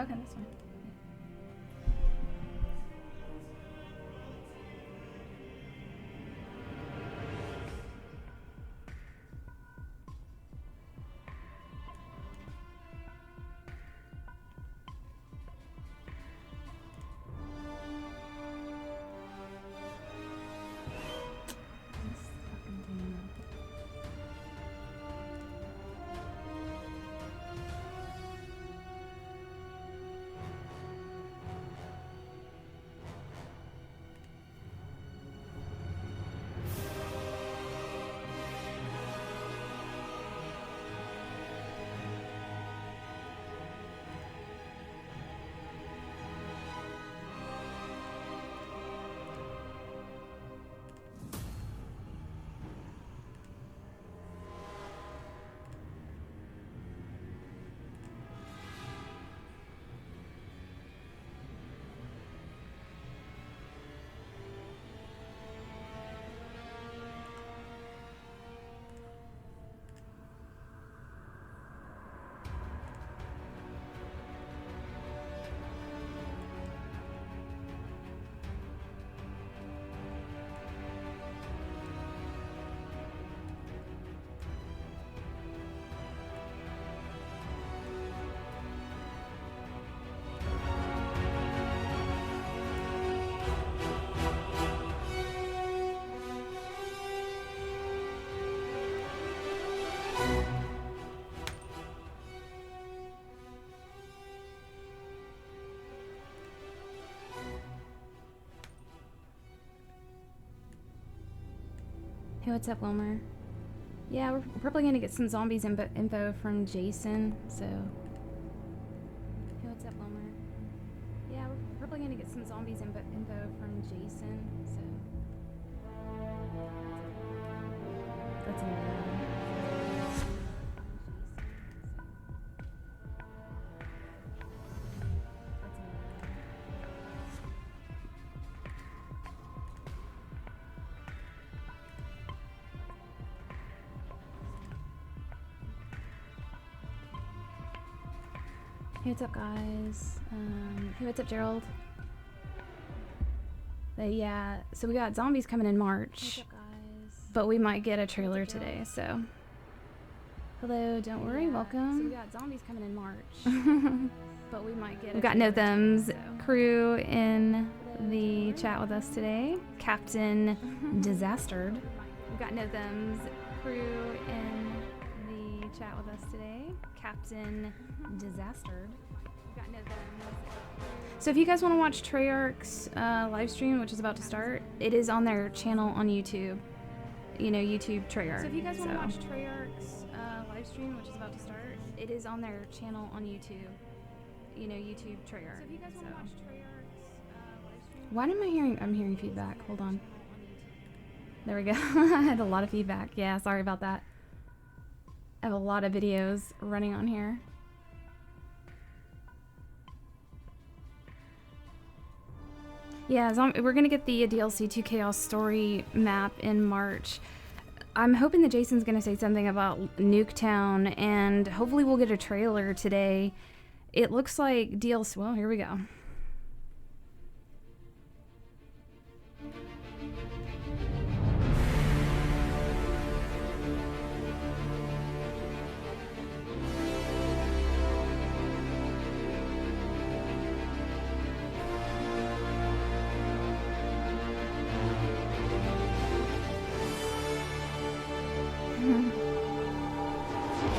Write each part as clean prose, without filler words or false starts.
okay, that's fine. Hey, what's up, Wilmer? Yeah, we're probably gonna get some zombies info from Jason, so. Hey, what's up, Wilmer? Yeah, we're probably gonna get some zombies info from Jason, so. That's annoying. Hey, what's up, guys? Hey, what's up, Gerald? But yeah, so we got zombies coming in March. What's up, guys? But we might get a trailer today, so. Hello, don't worry, welcome. So we got zombies coming in March. But we might get. We got No Thumbs crew in the chat with us today. Captain Disastered. We got No Thumbs crew in the chat with us today. Captain Disastered. We got No Thumbs. So if you guys want to watch Treyarch's live stream, which is about to start, it is on their channel on YouTube. You know, YouTube Treyarch. So if you guys want to watch Treyarch's live stream, which is about to start, it is on their channel on YouTube. You know, YouTube Treyarch. So if you guys want to watch Treyarch's live stream. Why am I hearing? I'm hearing feedback. Hold on. There we go. I had a lot of feedback. Yeah, sorry about that. I have a lot of videos running on here. Yeah, we're gonna get the DLC 2 Chaos Story map in March. I'm hoping that Jason's gonna say something about Nuketown, and hopefully we'll get a trailer today. It looks like DLC. Well, here we go.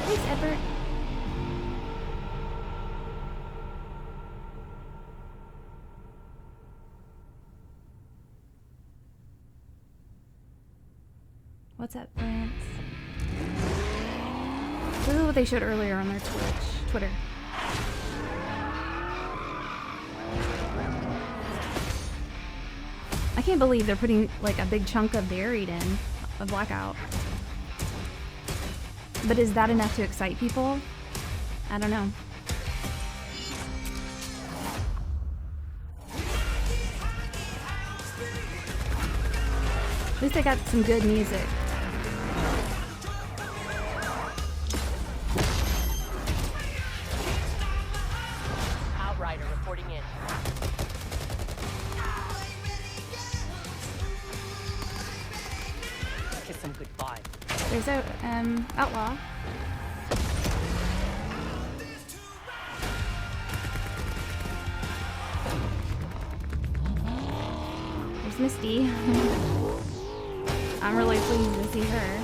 Thanks, Edward. What's up, France? This is what they showed earlier on their Twitter. I can't believe they're putting like a big chunk of Buried in a Blackout. But is that enough to excite people? I don't know. At least they got some good music. reporting in. Get some good vibe. There's a outlaw. There's Misty. I'm really pleased to see her.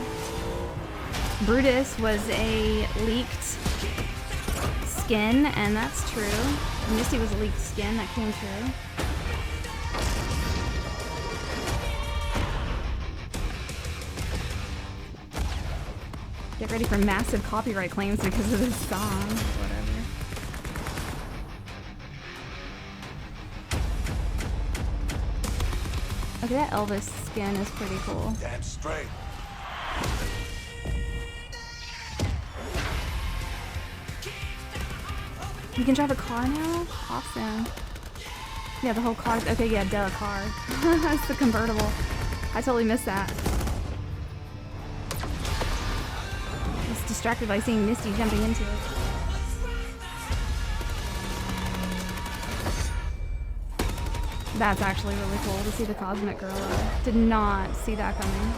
Brutus was a leaked skin, and that's true. Misty was a leaked skin, that came true. Get ready for massive copyright claims because of this song. Whatever. Okay, that Elvis skin is pretty cool. Damn straight. You can drive a car now? Awesome. Yeah, the whole car. Okay, yeah, duh, car. That's the convertible. I totally missed that. I was distracted by seeing Misty jumping into it. That's actually really cool to see the Cosmic Girl. Did not see that coming.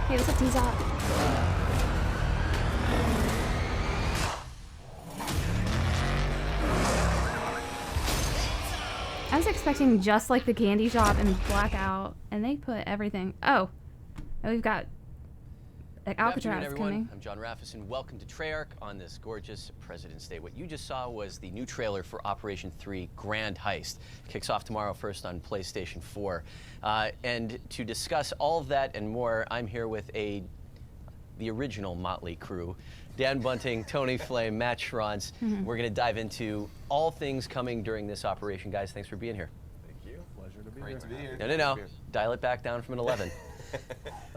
Hey, what's up, T-Zop? I was expecting just like the candy shop and Blackout, and they put everything. Oh, and we've got Alcatraz coming. I'm John Raffis, and welcome to Treyarch on this gorgeous President's Day. What you just saw was the new trailer for Operation 3 Grand Heist. Kicks off tomorrow first on PlayStation 4. And to discuss all of that and more, I'm here with the original Motley crew. Dan Bunting, Tony Flame, Matt Schranz. We're going to dive into all things coming during this operation. Guys, thanks for being here. Thank you. Pleasure to be Great here. to be here. No. Dial it back down from an 11.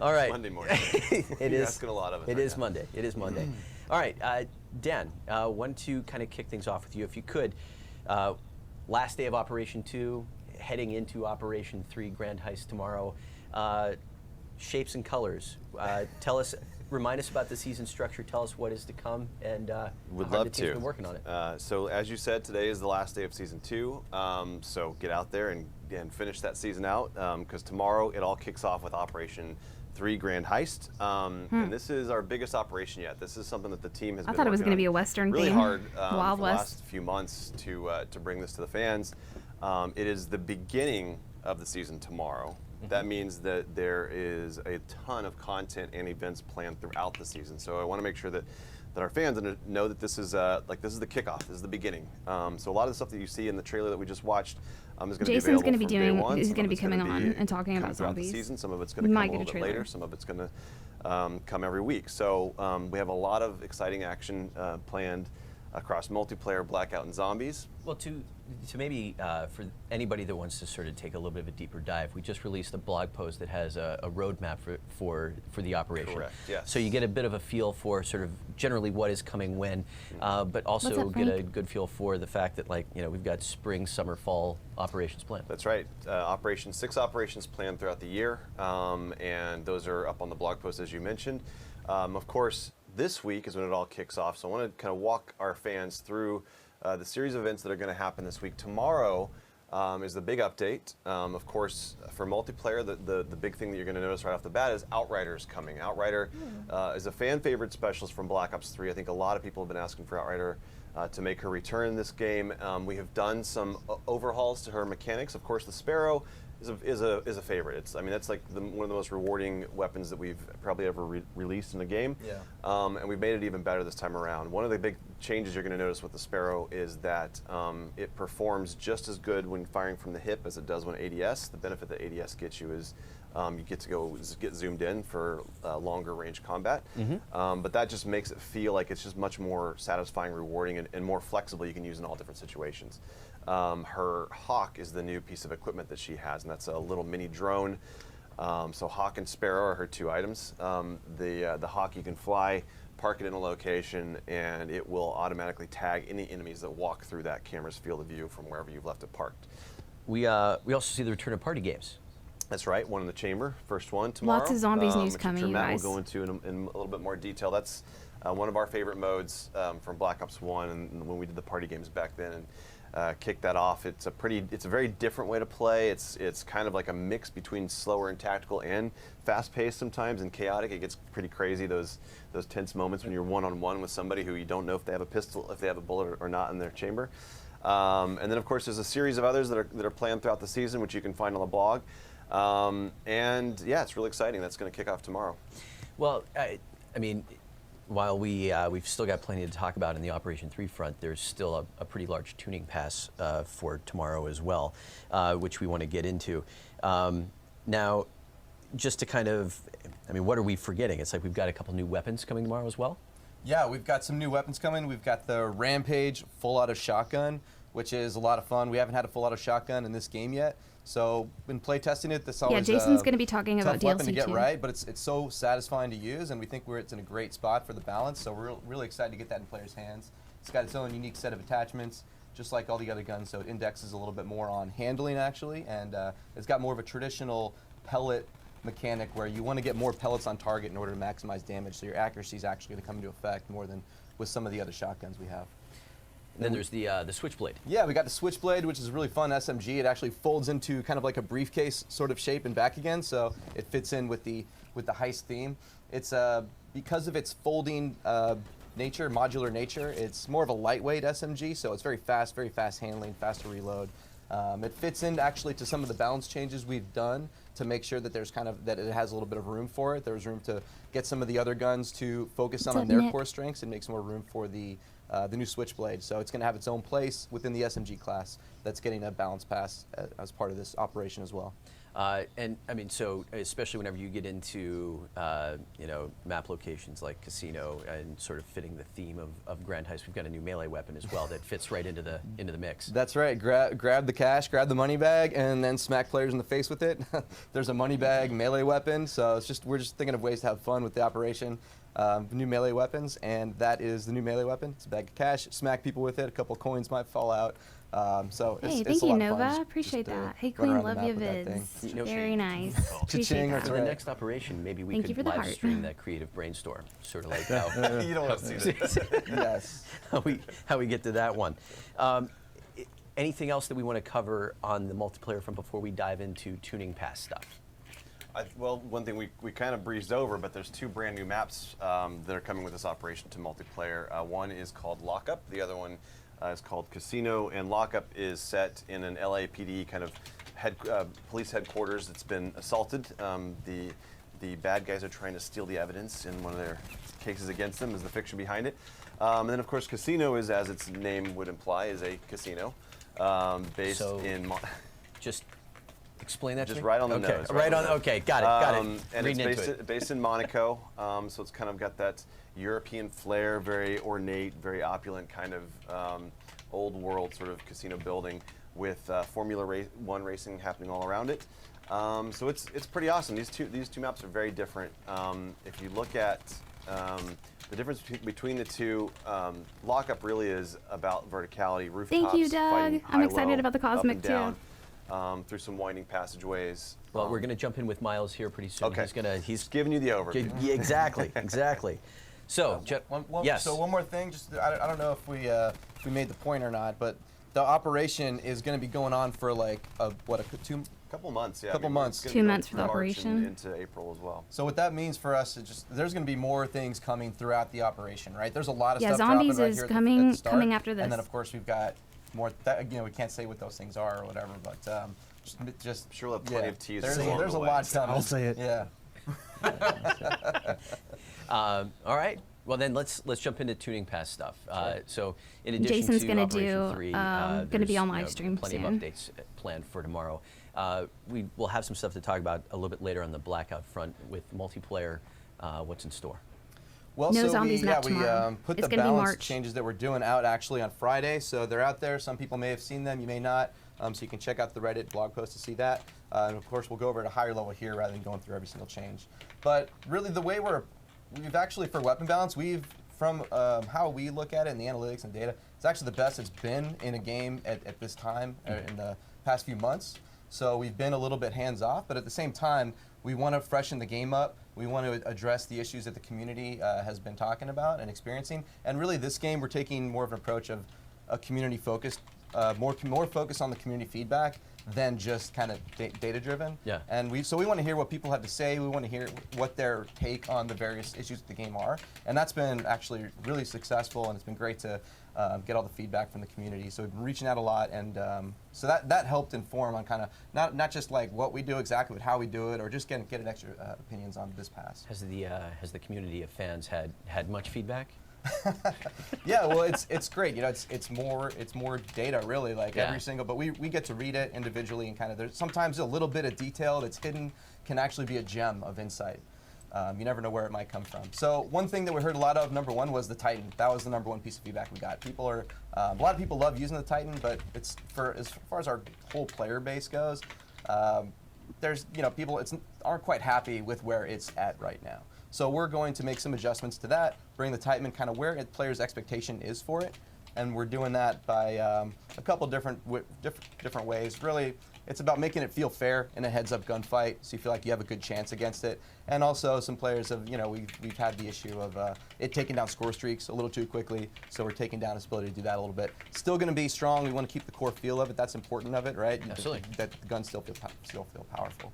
All right. Monday morning. It You're is. asking a lot of us It right is now. Monday. It is Monday. All right, Dan. Want to kind of kick things off with you, if you could. Last day of Operation 2, heading into Operation 3 Grand Heist tomorrow. Shapes and colors. Remind us about the season structure. Tell us what is to come, and Would how hard love the team's to. been working on it. So as you said, today is the last day of season 2. So get out there and finish that season out, because tomorrow it all kicks off with Operation 3 Grand Heist. And this is our biggest operation yet. This is something that the team has been thought it was working going to on be a Western really theme. hard Wild for the West. last few months to bring this to the fans. It is the beginning of the season tomorrow. That means that there is a ton of content and events planned throughout the season. So I want to make sure that our fans know that this is this is the kickoff. This is the beginning. So a lot of the stuff that you see in the trailer that we just watched is going to be available Jason's going to be from day one. he's Some going to of be it's coming gonna on be and talking coming about throughout zombies. the season. Some of it's going to You come might a get little a bit later. trailer. Some of it's going to come every week. So we have a lot of exciting action planned across multiplayer, Blackout, and Zombies. Well, to maybe for anybody that wants to sort of take a little bit of a deeper dive, we just released a blog post that has a roadmap for the operation. Correct, yes. So you get a bit of a feel for sort of generally what is coming when, but also What's up, get a Frank? good feel for the fact that, like, we've got spring, summer, fall operations planned. That's right. 6 operations planned throughout the year, and those are up on the blog post as you mentioned. Of course, this week is when it all kicks off, so I want to kind of walk our fans through the series of events that are going to happen this week. Tomorrow is the big update. Of course, for multiplayer, the big thing that you're going to notice right off the bat is Outrider's coming. Outrider is a fan favorite specialist from Black Ops 3. I think a lot of people have been asking for Outrider to make her return in this game. We have done some overhauls to her mechanics. Of course, the Sparrow is a favorite. That's like one of the most rewarding weapons that we've probably ever released in a game. Yeah. And we've made it even better this time around. One of the big changes you're going to notice with the Sparrow is that it performs just as good when firing from the hip as it does when ADS. The benefit that ADS gets you is you get to get zoomed in for longer range combat. But that just makes it feel like it's just much more satisfying, rewarding, and more flexible. You can use in all different situations. Her Hawk is the new piece of equipment that she has, and that's a little mini drone. So Hawk and Sparrow are her 2 items. The Hawk, you can fly, park it in a location, and it will automatically tag any enemies that walk through that camera's field of view from wherever you've left it parked. We also see the return of party games. That's right, one in the chamber, first one tomorrow. Lots of zombies news which coming, you Matt guys. will go into in a little bit more detail. That's one of our favorite modes from Black Ops 1 and when we did the party games back then. kick that off. It's a very different way to play. It's kind of like a mix between slower and tactical and fast-paced sometimes and chaotic. It gets pretty crazy, those tense moments when you're one-on-one with somebody who you don't know if they have a pistol, if they have a bullet or not in their chamber. And then of course there's a series of others that are planned throughout the season, which you can find on the blog. And yeah, it's really exciting. That's going to kick off tomorrow. Well, I mean, while we've still got plenty to talk about in the Operation 3 front, there's still a pretty large tuning pass for tomorrow as well, which we want to get into. Now, just to kind of, I mean, what are we forgetting? It's like we've got a couple new weapons coming tomorrow as well? Yeah, we've got some new weapons coming. We've got the Rampage full auto shotgun, which is a lot of fun. We haven't had a full auto shotgun in this game yet. So when play testing it, this always Jason's going to be talking about tough weapon DLC to get too. right, but it's so satisfying to use, and we think it's in a great spot for the balance. So we're really excited to get that in players' hands. It's got its own unique set of attachments, just like all the other guns. So it indexes a little bit more on handling actually, and it's got more of a traditional pellet mechanic where you want to get more pellets on target in order to maximize damage. So your accuracy is actually going to come into effect more than with some of the other shotguns we have. And then there's the Switchblade. Yeah, we got the Switchblade, which is a really fun SMG. It actually folds into kind of like a briefcase sort of shape and back again, so it fits in with the heist theme. It's because of its folding nature, modular nature, it's more of a lightweight SMG, so it's very fast handling, fast to reload. It fits in actually to some of the balance changes we've done to make sure that that it has a little bit of room for it. There's room to get some of the other guns to focus on their core strengths and make some more room for the new Switchblade. So it's going to have its own place within the SMG class that's getting a balance pass as part of this operation as well. And I mean, so especially whenever you get into map locations like Casino and sort of fitting the theme of Grand Heist, we've got a new melee weapon as well that fits right into the mix. That's right. Grab the cash, grab the money bag, and then smack players in the face with it. There's a money bag melee weapon, so we're just thinking of ways to have fun with the operation. New melee weapons, and that is the new melee weapon. It's a bag of cash. Smack people with it. A couple coins might fall out. So hey, it's thank a you, lot of Nova. fun. Appreciate Just, that. Hey, run Queen, around the love map your with that thing. vids. Very nice. Appreciate That's that. For the next operation, maybe we Thank you could for the live heart. stream that creative brainstorm, sort of like how You don't want to see that. Yes. how we get to that one. Anything else that we want to cover on the multiplayer front before we dive into tuning pass stuff? Well, one thing we kind of breezed over, but there's two brand new maps that are coming with this operation to multiplayer. One is called Lockup. The other one is called Casino. And Lockup is set in an LAPD kind of police headquarters that's been assaulted. The bad guys are trying to steal the evidence in one of their cases against them, is the fiction behind it. And then, of course, Casino is, as its name would imply, is a casino based in... Just explain that to Just me? right on the okay. nose. Right on. Okay, got it. And Reading it's into it. based in Monaco, so it's kind of got that European flair, very ornate, very opulent kind of old world sort of casino building with Formula One racing happening all around it. So it's pretty awesome. These two maps are very different. If you look at the difference between the two, Lockup really is about verticality, rooftops. Thank you, Doug. fighting I'm excited high-low, about the Cosmic, up and down, through some winding passageways. Well, we're going to jump in with Miles here pretty soon. Okay. He's giving you the overview. Yeah, exactly. So, yes. So one more thing, just I don't know if we made the point or not, but the operation is going to be going on for like Couple months, yeah. Couple months. it's gonna 2 go months for the March operation. and into April as well. So what that means for us is there's going to be more things coming throughout the operation, right? There's a lot of Yeah, stuff Zombies dropping right is here coming- at the start, coming after this. and then of course we've got more. We can't say what those things are or whatever, but just Sure, we'll have plenty of teasers There's along a the way. lot coming. I'll say it. Yeah. All right. Well, then let's jump into tuning pass stuff. So, in addition Jason's to gonna Operation do, 3, gonna be there's, on live stream plenty soon. of updates planned for tomorrow. We will have some stuff to talk about a little bit later on the Blackout front with multiplayer. What's in store? Well, No so Zombies we map tomorrow. put It's the gonna be balance March. changes that we're doing out actually on Friday, so they're out there. Some people may have seen them, you may not. So you can check out the Reddit blog post to see that. And of course, we'll go over at a higher level here rather than going through every single change. But really, the way we've actually for weapon balance, from how we look at it and the analytics and data, it's actually the best it's been in a game at this time in the past few months. So we've been a little bit hands off, but at the same time, we want to freshen the game up. We want to address the issues that the community has been talking about and experiencing. And really, this game, we're taking more of an approach of a community focused, more focus on the community feedback than just kind of data driven. Yeah. And we want to hear what people have to say. We want to hear what their take on the various issues of the game are. And that's been actually really successful, and it's been great to get all the feedback from the community. So we've been reaching out a lot, and so that helped inform on kind of not just like what we do exactly, but how we do it, or just getting extra opinions on this pass. Has the community of fans had much feedback? Yeah, well, it's great. You know, it's more data really. Like Yeah. every single, but we get to read it individually, and kind of there's sometimes a little bit of detail that's hidden can actually be a gem of insight. You never know where it might come from. So one thing that we heard a lot of, number one, was the Titan. That was the number one piece of feedback we got. People are a lot of people love using the Titan, but it's as far as our whole player base goes, there's people aren't quite happy with where it's at right now. So we're going to make some adjustments to that, bring the Titan kind of where the player's expectation is for it, and we're doing that by a couple different ways. Really, it's about making it feel fair in a heads-up gunfight, so you feel like you have a good chance against it. And also, some players have, we've had the issue of it taking down score streaks a little too quickly, so we're taking down its ability to do that a little bit. Still going to be strong. We want to keep the core feel of it. That's important of it, right? Absolutely. That the guns still feel powerful.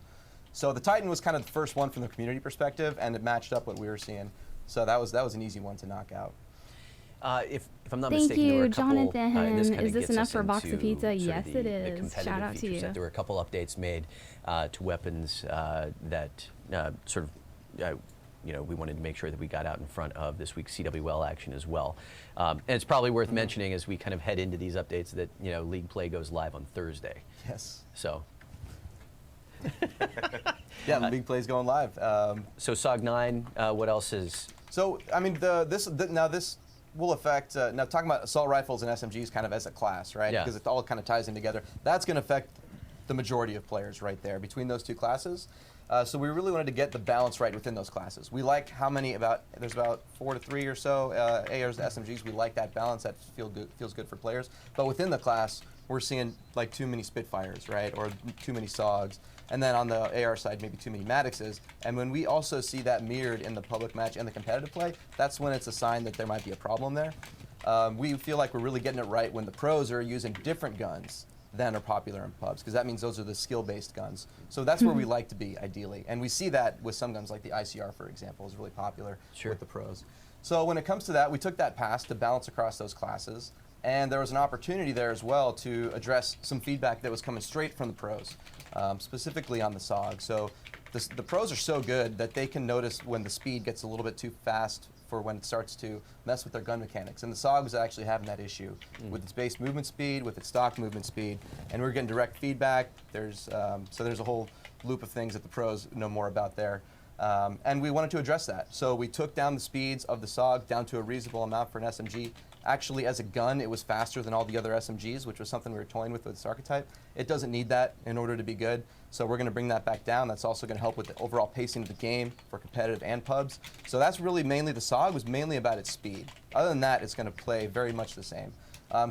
So the Titan was kind of the first one from the community perspective, and it matched up what we were seeing. So that was an easy one to knock out. If I'm not Thank mistaken, there were a you, couple. Jonathan. This kinda Is this gets enough us for a box of into pizza? sort of Yes, it the is. competitive Shout out to feature you. set. There were a couple updates made to weapons that sort of. We wanted to make sure that we got out in front of this week's CWL action as well. And it's probably worth mentioning as we kind of head into these updates that League play goes live on Thursday. Yes. So. Yeah, the League play's going live. So SOG 9, what else is? So I mean, this will affect. Now talking about assault rifles and SMGs kind of as a class, right? Yeah. Because it all kind of ties in together. That's going to affect the majority of players right there between those two classes. So we really wanted to get the balance right within those classes. We like how many there's about 4 to 3 or so ARs to SMGs. We like that balance. That feels good for players. But within the class, we're seeing like too many Spitfires, right, or too many SOGs. And then on the AR side, maybe too many Maddoxes. And when we also see that mirrored in the public match and the competitive play, that's when it's a sign that there might be a problem there. We feel like we're really getting it right when the pros are using different guns than are popular in pubs, because that means those are the skill-based guns. So that's where we like to be, ideally. And we see that with some guns, like the ICR, for example, is really popular with the pros. So when it comes to that, we took that pass to balance across those classes. And there was an opportunity there as well to address some feedback that was coming straight from the pros, specifically on the SOG. So the pros are so good that they can notice when the speed gets a little bit too fast for when it starts to mess with their gun mechanics. And the SOG was actually having that issue with its base movement speed, with its stock movement speed, and we're getting direct feedback. There's a whole loop of things that the pros know more about there. And we wanted to address that. So we took down the speeds of the SOG down to a reasonable amount for an SMG. Actually, as a gun, it was faster than all the other SMGs, which was something we were toying with this archetype. It doesn't need that in order to be good, so we're going to bring that back down. That's also going to help with the overall pacing of the game for competitive and pubs. So that's really mainly the SOG was mainly about its speed. Other than that, it's going to play very much the same.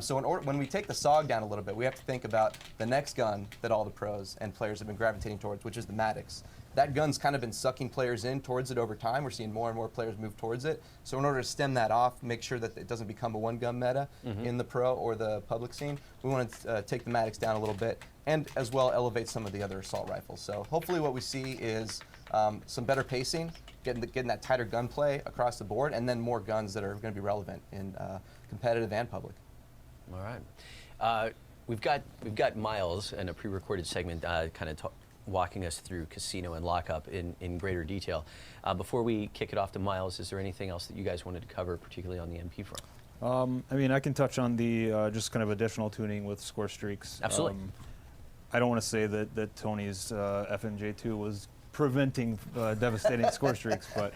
So when we take the SOG down a little bit, we have to think about the next gun that all the pros and players have been gravitating towards, which is the Maddox. That gun's kind of been sucking players in towards it over time. We're seeing more and more players move towards it. So in order to stem that off, make sure that it doesn't become a one-gun meta in the pro or the public scene, we want to take the Maddox down a little bit and as well elevate some of the other assault rifles. So hopefully what we see is some better pacing, getting that tighter gunplay across the board, and then more guns that are going to be relevant in competitive and public. All right. We've got Miles in a pre-recorded segment kind of walking us through Casino and Lockup in greater detail. Before we kick it off to Miles, is there anything else that you guys wanted to cover, particularly on the MP front? I mean, I can touch on the just kind of additional tuning with score streaks. Absolutely. I don't want to say that Tony's FNJ2 was preventing devastating score streaks, but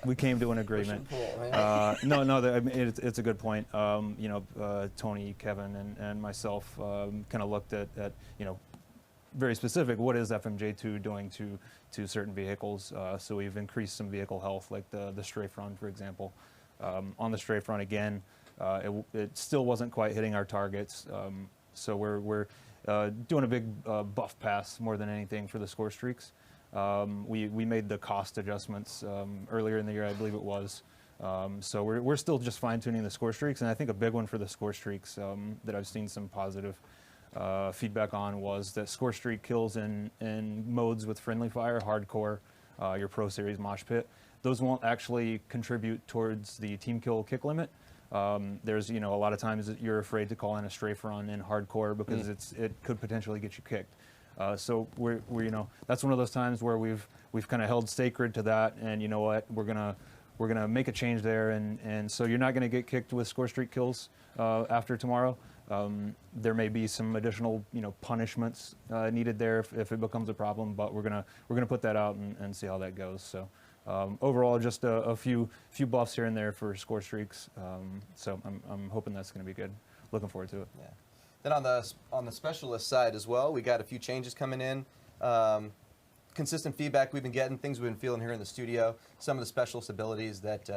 we came to an agreement. I mean, it's a good point. Tony, Kevin, and myself kind of looked at very specific, what is FMJ2 doing to certain vehicles? So we've increased some vehicle health, like the strafe run, for example. On the strafe run again, it still wasn't quite hitting our targets. So we're doing a big buff pass more than anything for the score streaks. We made the cost adjustments earlier in the year, I believe it was. So we're still just fine-tuning the score streaks, and I think a big one for the score streaks that I've seen some positive feedback on was that score streak kills in modes with friendly fire, hardcore, your Pro Series mosh pit. Those won't actually contribute towards the team kill kick limit. There's a lot of times that you're afraid to call in a strafe run in hardcore because it could potentially get you kicked. So we're that's one of those times where we've kind of held sacred to that, and you know what, we're gonna make a change there, and so you're not gonna get kicked with score streak kills after tomorrow. There may be some additional punishments needed there if it becomes a problem, but we're gonna put that out and see how that goes. So overall, just a few buffs here and there for score streaks. So I'm hoping that's gonna be good. Looking forward to it. Yeah. Then on the specialist side as well, we got a few changes coming in. Consistent feedback we've been getting, things we've been feeling here in the studio, some of the specialist abilities that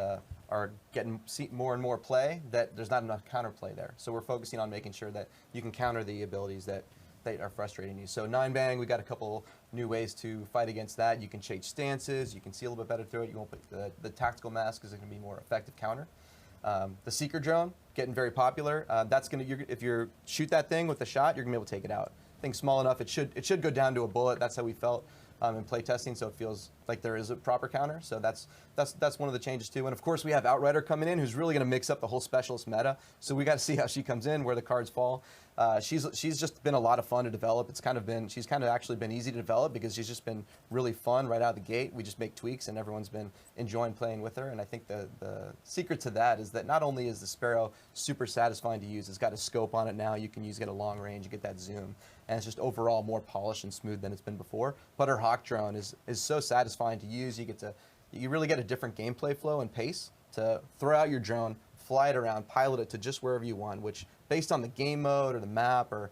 are getting more and more play, that there's not enough counterplay there. So we're focusing on making sure that you can counter the abilities that are frustrating you. So 9-bang, we got a couple new ways to fight against that. You can change stances, you can see a little bit better through it. You won't put the tactical mask is going to be more effective counter. The seeker drone, getting very popular. That's going to, if you shoot that thing with a shot, you're going to be able to take it out. Thing's small enough, it should go down to a bullet. That's how we felt in play testing, so it feels like there is a proper counter. So that's one of the changes too. And of course we have Outrider coming in, who's really going to mix up the whole specialist meta. So we got to see how she comes in, where the cards fall. She's just been a lot of fun to develop. She's kind of actually been easy to develop because she's just been really fun right out of the gate. We just make tweaks and everyone's been enjoying playing with her. And I think the secret to that is that not only is the Sparrow super satisfying to use, it's got a scope on it now. You can get a long range, you get that zoom. And it's just overall more polished and smooth than it's been before. But her Hawk drone is so satisfying to use. You really get a different gameplay flow and pace to throw out your drone, fly it around, pilot it to just wherever you want, which based on the game mode or the map or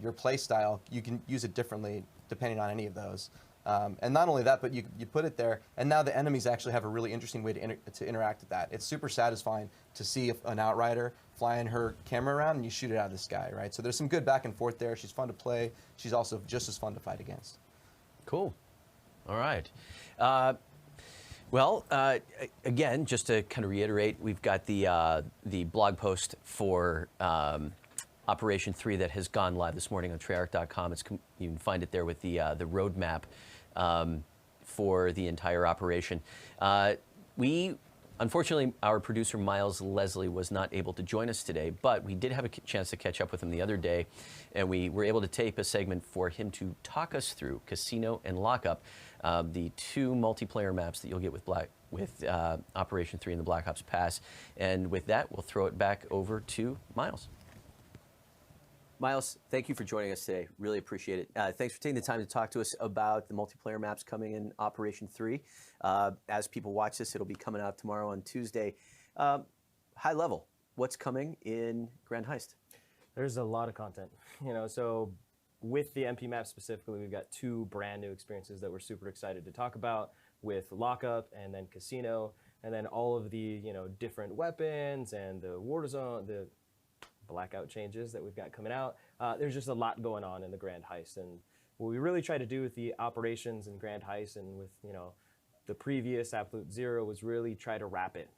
your play style, you can use it differently depending on any of those. And not only that, but you put it there, and now the enemies actually have a really interesting way to interact with that. It's super satisfying to see an Outrider flying her camera around and you shoot it out of the sky, right? So there's some good back and forth there. She's fun to play. She's also just as fun to fight against. Cool. All right. Again, just to kind of reiterate, we've got the blog post for Operation 3 that has gone live this morning on Treyarch.com. You can find it there with the roadmap for the entire operation. Unfortunately, our producer Miles Leslie was not able to join us today, but we did have a chance to catch up with him the other day, and we were able to tape a segment for him to talk us through Casino and Lockup, the two multiplayer maps that you'll get with Operation 3 and the Black Ops Pass. And with that, we'll throw it back over to Miles. Miles, thank you for joining us today. Really appreciate it. Thanks for taking the time to talk to us about the multiplayer maps coming in Operation 3. As people watch this, it'll be coming out tomorrow on Tuesday. High level, what's coming in Grand Heist? There's a lot of content, so with the MP map specifically, we've got two brand new experiences that we're super excited to talk about with Lockup and then Casino, and then all of the, different weapons and the war zone, the Blackout changes that we've got coming out. There's just a lot going on in the Grand Heist, and what we really try to do with the operations in Grand Heist and with the previous Absolute Zero was really try to wrap it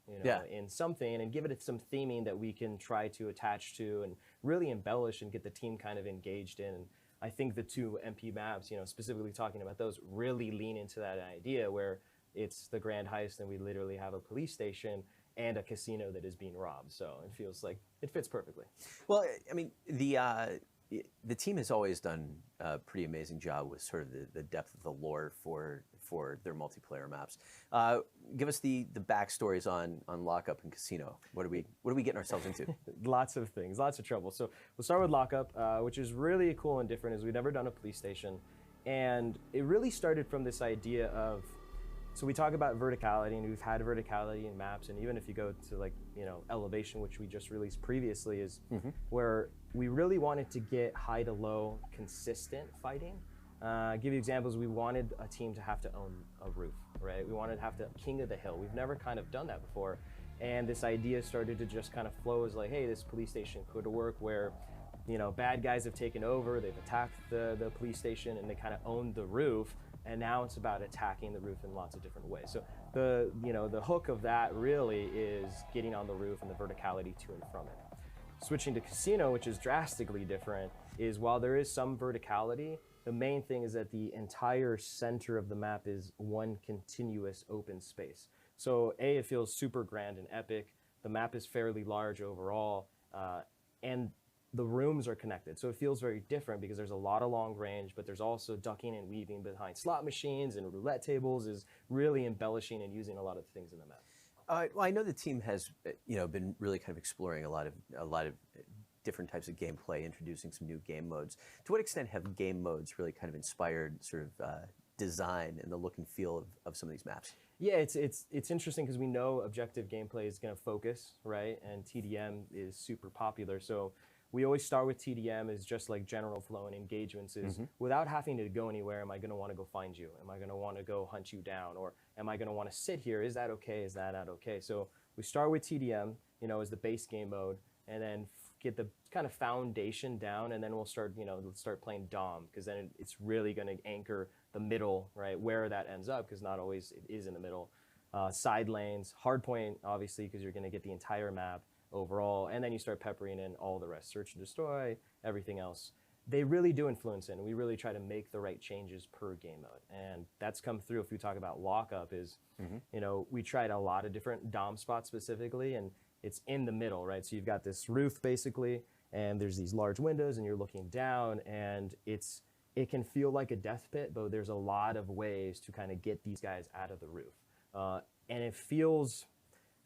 in something and give it some theming that we can try to attach to and really embellish and get the team kind of engaged in. And I think the two MP maps, specifically talking about those, really lean into that idea where it's the Grand Heist and we literally have a police station and a casino that is being robbed. So it feels like it fits perfectly. Well, I mean, the team has always done a pretty amazing job with sort of the depth of the lore for their multiplayer maps. Give us the backstories on Lockup and Casino. What are we getting ourselves into? Lots of things, lots of trouble. So we'll start with Lockup, which is really cool and different, is we've never done a police station. And it really started from this idea of, so we talk about verticality, and we've had verticality in maps, and even if you go to Elevation, which we just released previously, is where we really wanted to get high to low consistent fighting. Give you examples, we wanted a team to have to own a roof, right? We wanted to have to king of the hill. We've never kind of done that before. And this idea started to just kind of flow as hey, this police station could work where, bad guys have taken over, they've attacked the police station and they kind of owned the roof. and now it's about attacking the roof in lots of different ways. So the hook of that really is getting on the roof and the verticality to and from it. Switching to casino, which is drastically different, is while there is some verticality, the main thing is that the entire center of the map is one continuous open space. So it feels super grand and epic. The map is fairly large overall, and the rooms are connected. So it feels very different because there's a lot of long range, but there's also ducking and weaving behind slot machines and roulette tables is really embellishing and using a lot of things in the map. Well, I know the team has, been really kind of exploring a lot of different types of gameplay, introducing some new game modes. To what extent have game modes really kind of inspired sort of design and the look and feel of some of these maps? Yeah, it's interesting because we know objective gameplay is going to focus, right? And TDM is super popular. So we always start with TDM as just like general flow and engagements is without having to go anywhere, am I going to want to go find you? Am I going to want to go hunt you down? Or am I going to want to sit here? Is that okay? Is that not okay? So we start with TDM, as the base game mode, and then get the kind of foundation down, and then we'll start, let's start playing Dom, because then it's really going to anchor the middle, right, where that ends up, because not always it is in the middle. Side lanes, hardpoint, obviously, because you're going to get the entire map overall, and then you start peppering in all the rest, search and destroy, everything else. They really do influence it, and we really try to make the right changes per game mode, and that's come through. If we talk about Lockup, is we tried a lot of different Dom spots specifically, and it's in the middle, right? So you've got this roof basically, and there's these large windows, and you're looking down, and it can feel like a death pit, but there's a lot of ways to kind of get these guys out of the roof, and it feels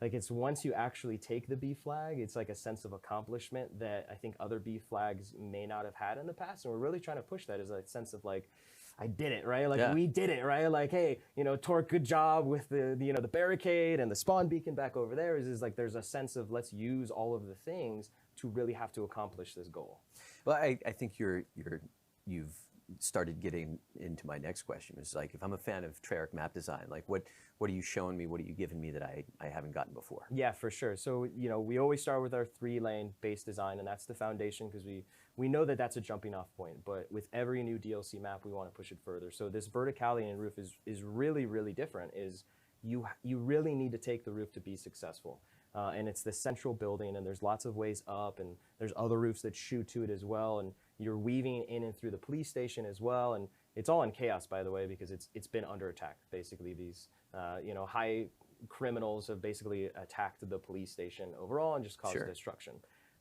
like it's once you actually take the B flag, it's like a sense of accomplishment that I think other B flags may not have had in the past. And we're really trying to push that as a sense of like, I did it, right? Like we did it, right? Like, hey, Torque, good job with the barricade and the spawn beacon back over there. Is like there's a sense of let's use all of the things to really have to accomplish this goal. Well, I think you've started getting into my next question. Is like, if I'm a fan of Treyarch map design, like what are you showing me? What are you giving me that I haven't gotten before? Yeah, for sure. So, we always start with our 3-lane base design, and that's the foundation because we know that that's a jumping off point. But with every new DLC map, we want to push it further. So this verticality in roof is really, really different. Is you really need to take the roof to be successful. And it's the central building, and there's lots of ways up, and there's other roofs that shoot to it as well. And you're weaving in and through the police station as well. And it's all in chaos, by the way, because it's been under attack. Basically, these high criminals have basically attacked the police station overall and just caused destruction.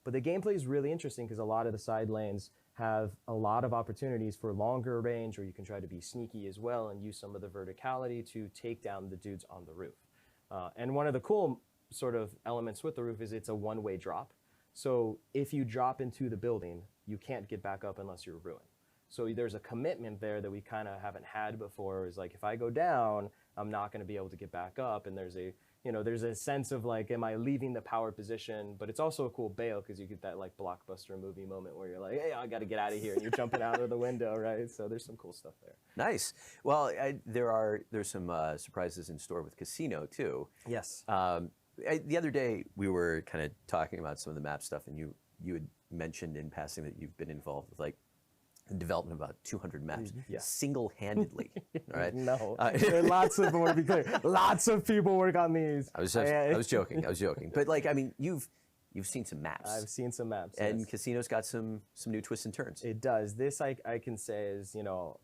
But the gameplay is really interesting because a lot of the side lanes have a lot of opportunities for longer range, or you can try to be sneaky as well and use some of the verticality to take down the dudes on the roof. And one of the cool sort of elements with the roof is it's a one-way drop. So if you drop into the building, you can't get back up unless you're ruined. So there's a commitment there that we kind of haven't had before. Is like, if I go down, I'm not going to be able to get back up. And there's a sense of like, am I leaving the power position? But it's also a cool bail because you get that like blockbuster movie moment where you're like, hey, I got to get out of here, and you're jumping out of the window, right? So there's some cool stuff there. Nice. Well, there's some surprises in store with Casino too. Yes. The other day we were kind of talking about some of the map stuff, and you had mentioned in passing that you've been involved with like the development of about 200 maps single-handedly. All right. No, there are lots of them. To be clear, lots of people work on these. I was joking. But like, I mean, you've seen some maps. I've seen some maps. And yes. Casino's got some new twists and turns. It does. This I can say is,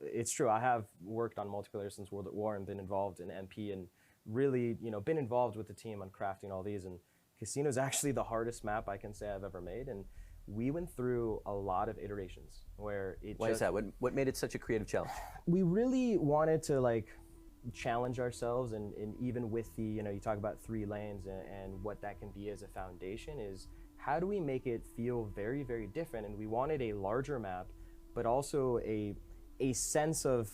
it's true. I have worked on multiplayer since World at War and been involved in MP and really, been involved with the team on crafting all these. And Casino's actually the hardest map I can say I've ever made. And we went through a lot of iterations where Why is that? What made it such a creative challenge? We really wanted to like challenge ourselves, and even with the, you talk about 3 lanes and what that can be as a foundation is how do we make it feel very, very different? And we wanted a larger map, but also a sense of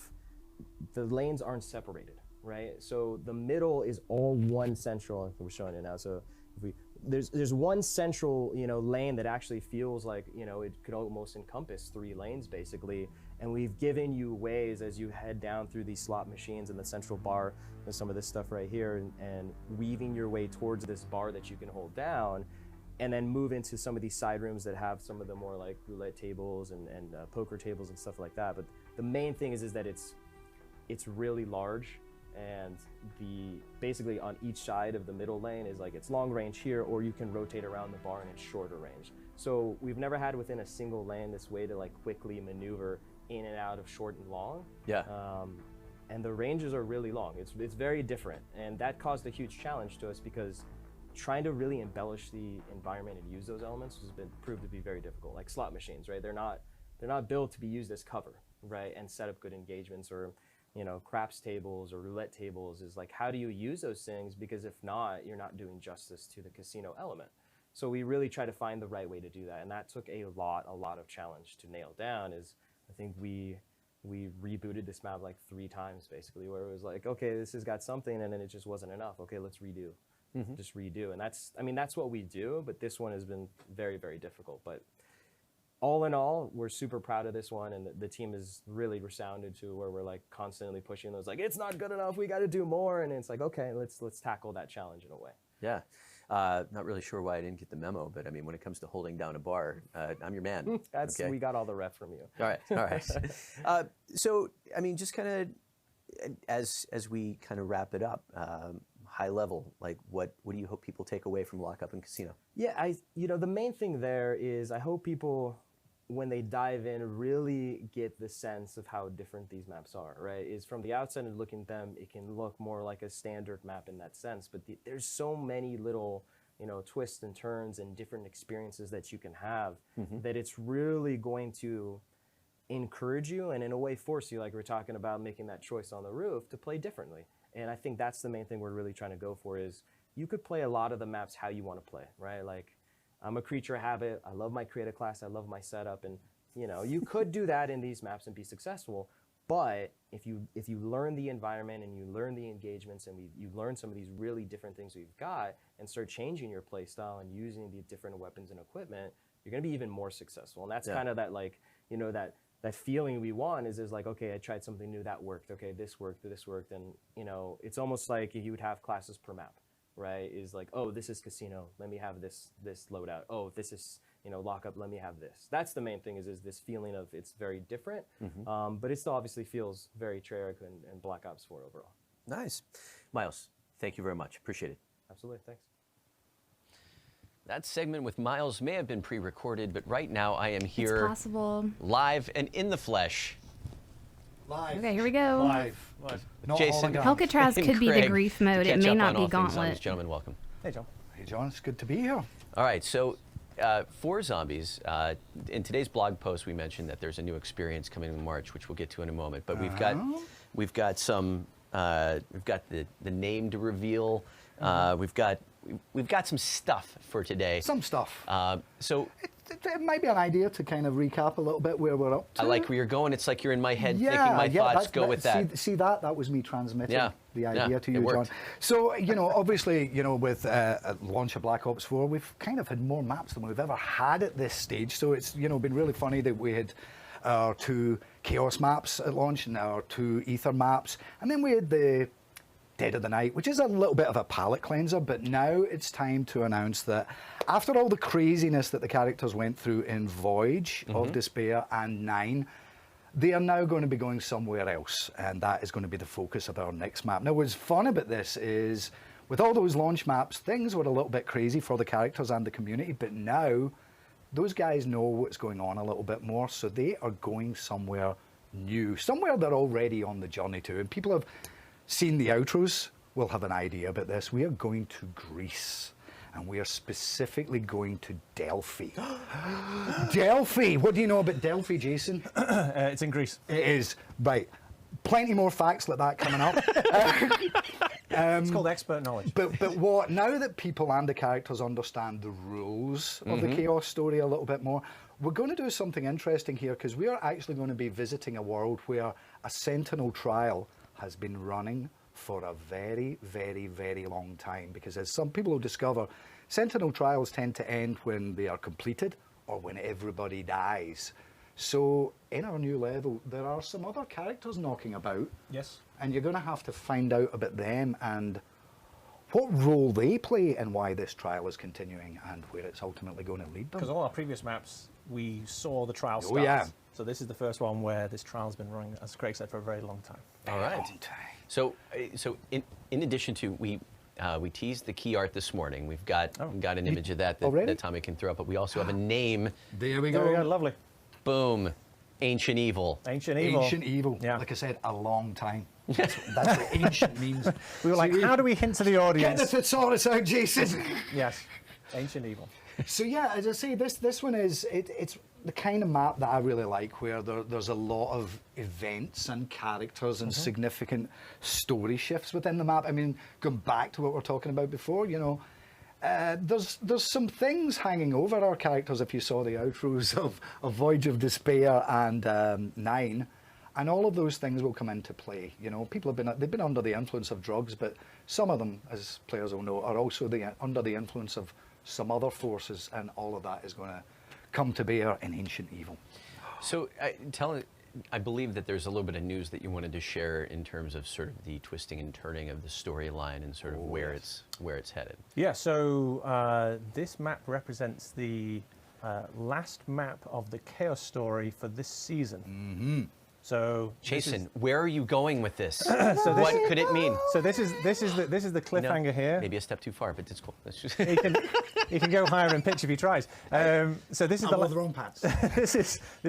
the lanes aren't separated, right? So the middle is all one central, we're showing it now. So if there's one central, lane that actually feels like, it could almost encompass 3 lanes basically. And we've given you ways as you head down through these slot machines and the central bar and some of this stuff right here, and weaving your way towards this bar that you can hold down, and then move into some of these side rooms that have some of the more like roulette tables and poker tables and stuff like that. But the main thing is that it's it's really large, and basically on each side of the middle lane is like it's long range here, or you can rotate around the bar and it's shorter range. So we've never had within a single lane this way to like quickly maneuver in and out of short and long. Yeah. And the ranges are really long. It's very different, and that caused a huge challenge to us because trying to really embellish the environment and use those elements has been proved to be very difficult. Like slot machines, right? They're not built to be used as cover, right? And set up good engagements, or craps tables or roulette tables is like, how do you use those things? Because if not, you're not doing justice to the casino element. So we really try to find the right way to do that, and that took a lot of challenge to nail down. Is I think we rebooted this map like 3 times basically, where it was like, okay, this has got something, and then it just wasn't enough. Okay, let's redo. Just redo. And that's what we do, but this one has been very, very difficult. But all in all, we're super proud of this one, and the team is really resounded to where we're like constantly pushing those, like, it's not good enough, we got to do more. And it's like, okay, let's tackle that challenge in a way. Yeah. Not really sure why I didn't get the memo, but I mean, when it comes to holding down a bar, I'm your man. Okay? We got all the ref from you. All right. So, I mean, just kind of as we kind of wrap it up, high level, like what do you hope people take away from Lockup and Casino? Yeah, the main thing there is I hope people, when they dive in, really get the sense of how different these maps are, right? Is from the outside and looking at them, it can look more like a standard map in that sense, but there's so many little, twists and turns and different experiences that you can have that it's really going to encourage you and in a way force you, like we're talking about making that choice on the roof, to play differently. And I think that's the main thing we're really trying to go for, is you could play a lot of the maps how you want to play, right? Like, I'm a creature of habit, I love my creative class, I love my setup, and you could do that in these maps and be successful. But if you learn the environment and you learn the engagements and you learn some of these really different things we've got and start changing your play style and using the different weapons and equipment, you're going to be even more successful. And that's kind of that, like, that feeling we want is like, okay, I tried something new, that worked, okay, this worked, and it's almost like you would have classes per map, right? Is like, oh, this is Casino, let me have this loadout. Oh, this is Lockup, let me have this. That's the main thing, is this feeling of it's very different, but it still obviously feels very Treyarch and Black Ops 4 overall. Nice. Miles, thank you very much. Appreciate it. Absolutely, thanks. That segment with Miles may have been pre-recorded, but right now I am here It's possible. live and in the flesh. Live. Okay, here we go. Live. Not Jason. holograms. Alcatraz and could be the Craig grief to mode. It catch may up not on be all things zombies. Gauntlet. Gentlemen, welcome. Hey, John. Hey, John. It's good to be here. All right, so for Zombies, in today's blog post, we mentioned that there's a new experience coming in March, which we'll get to in a moment. But we've got the name to reveal. We've got some stuff for today. Some stuff. So It might be an idea to kind of recap a little bit where we're up to. I like where you're going. It's like you're in my head thinking my thoughts. Go with that. See that? That was me transmitting the idea to it you, worked. John. So, obviously, with launch of Black Ops 4, we've kind of had more maps than we've ever had at this stage. So it's, been really funny that we had our 2 Chaos maps at launch and our 2 Ether maps. And then we had the Dead of the Night, which is a little bit of a palate cleanser, but now it's time to announce that after all the craziness that the characters went through in Voyage of Despair and 9, they are now going to be going somewhere else, and that is going to be the focus of our next map. Now, what's fun about this is, with all those launch maps, things were a little bit crazy for the characters and the community, but now those guys know what's going on a little bit more, so they are going somewhere new, somewhere they're already on the journey to, and people have seen the outros, will have an idea about this. We are going to Greece, and we are specifically going to Delphi. Delphi! What do you know about Delphi, Jason? It's in Greece. It is. Right. Plenty more facts like that coming up. It's called expert knowledge. But what, now that people and the characters understand the rules of the Chaos story a little bit more, we're going to do something interesting here, because we are actually going to be visiting a world where a Sentinel trial has been running for a very, very, very long time, because as some people will discover, Sentinel trials tend to end when they are completed or when everybody dies. So in our new level, there are some other characters knocking about. Yes. And you're going to have to find out about them and what role they play and why this trial is continuing and where it's ultimately going to lead them. Because all our previous maps, we saw the trial Oh, start. yeah. So this is the first one where this trial's been running, as Craig said, for a very long time. All right. Long time. So, in addition to we teased the key art this morning. We've got an image of that Tommy can throw up, but we also have a name. There we There we go, go. lovely. Boom, Ancient Evil. Ancient Evil. Ancient Evil. Yeah. Like I said, a long time. That's what ancient means. We were like, how do we hint to the Get audience? the thesaurus out, Jason. Yes, Ancient Evil. So yeah, as I say, this one is it's the kind of map that I really like, where there's a lot of events and characters and significant story shifts within the map. I mean, going back to what we were talking about before, you know, there's some things hanging over our characters. If you saw the outros of Voyage of Despair and 9. And all of those things will come into play. You know, people they've been under the influence of drugs, but some of them, as players will know, are also under the influence of some other forces, and all of that is going to come to bear in Ancient Evil. So, I believe that there's a little bit of news that you wanted to share in terms of sort of the twisting and turning of the storyline and sort of where it's headed. Yeah, so this map represents the last map of the Chaos story for this season. Mm-hmm. So Jason, where are you going with this? So what could it mean? So this is the cliffhanger here. Maybe a step too far, but it's cool. That's just He can go higher in pitch if he tries. So this is the wrong pants. this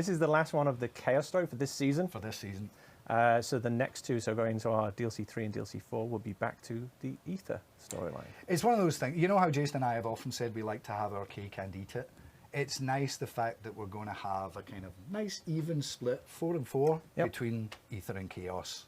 is the last one of the Chaos story for this season. For this season. So the next two, so going into our DLC 3 and DLC 4, will be back to the Ether storyline. It's one of those things. You know how Jason and I have often said we like to have our cake and eat it. It's nice the fact that we're going to have a kind of nice even split, 4 and 4, between Ether and Chaos,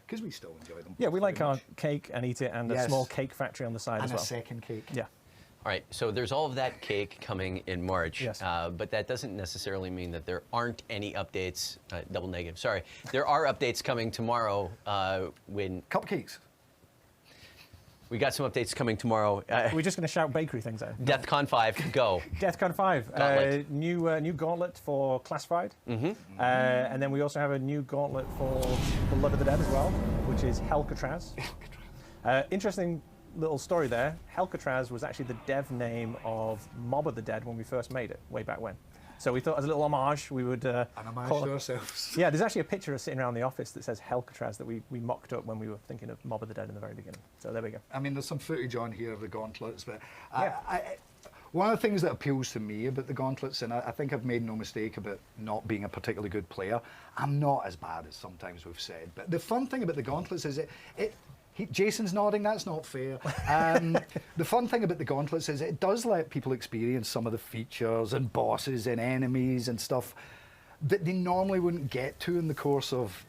because we still enjoy them. Yeah, we like very our much. cake and eat it, and a small cake factory on the side and as well. a second cake. Yeah. All right, so there's all of that cake coming in March, Yes. but that doesn't necessarily mean that there aren't any updates, double negative, sorry. There are updates coming tomorrow when... Cupcakes. We got some updates coming tomorrow. We're just going to shout bakery things out. DEFCON 5, go. DEFCON 5, Gauntlet. new gauntlet for Classified. Mm-hmm. And then we also have a new gauntlet for Beloved of the Dead as well, which is Alcatraz. Interesting little story there. Alcatraz was actually the dev name of Mob of the Dead when we first made it, way back when. So we thought as a little homage, we would An homage call to it. ourselves. Yeah, there's actually a picture of sitting around the office that says Alcatraz that we mocked up when we were thinking of Mob of the Dead in the very beginning. So there we go. I mean, there's some footage on here of the gauntlets, but Yeah. one of the things that appeals to me about the gauntlets, and I think I've made no mistake about not being a particularly good player, I'm not as bad as sometimes we've said. But the fun thing about the gauntlets is Jason's nodding, that's not fair. The fun thing about the gauntlets is it does let people experience some of the features and bosses and enemies and stuff that they normally wouldn't get to in the course of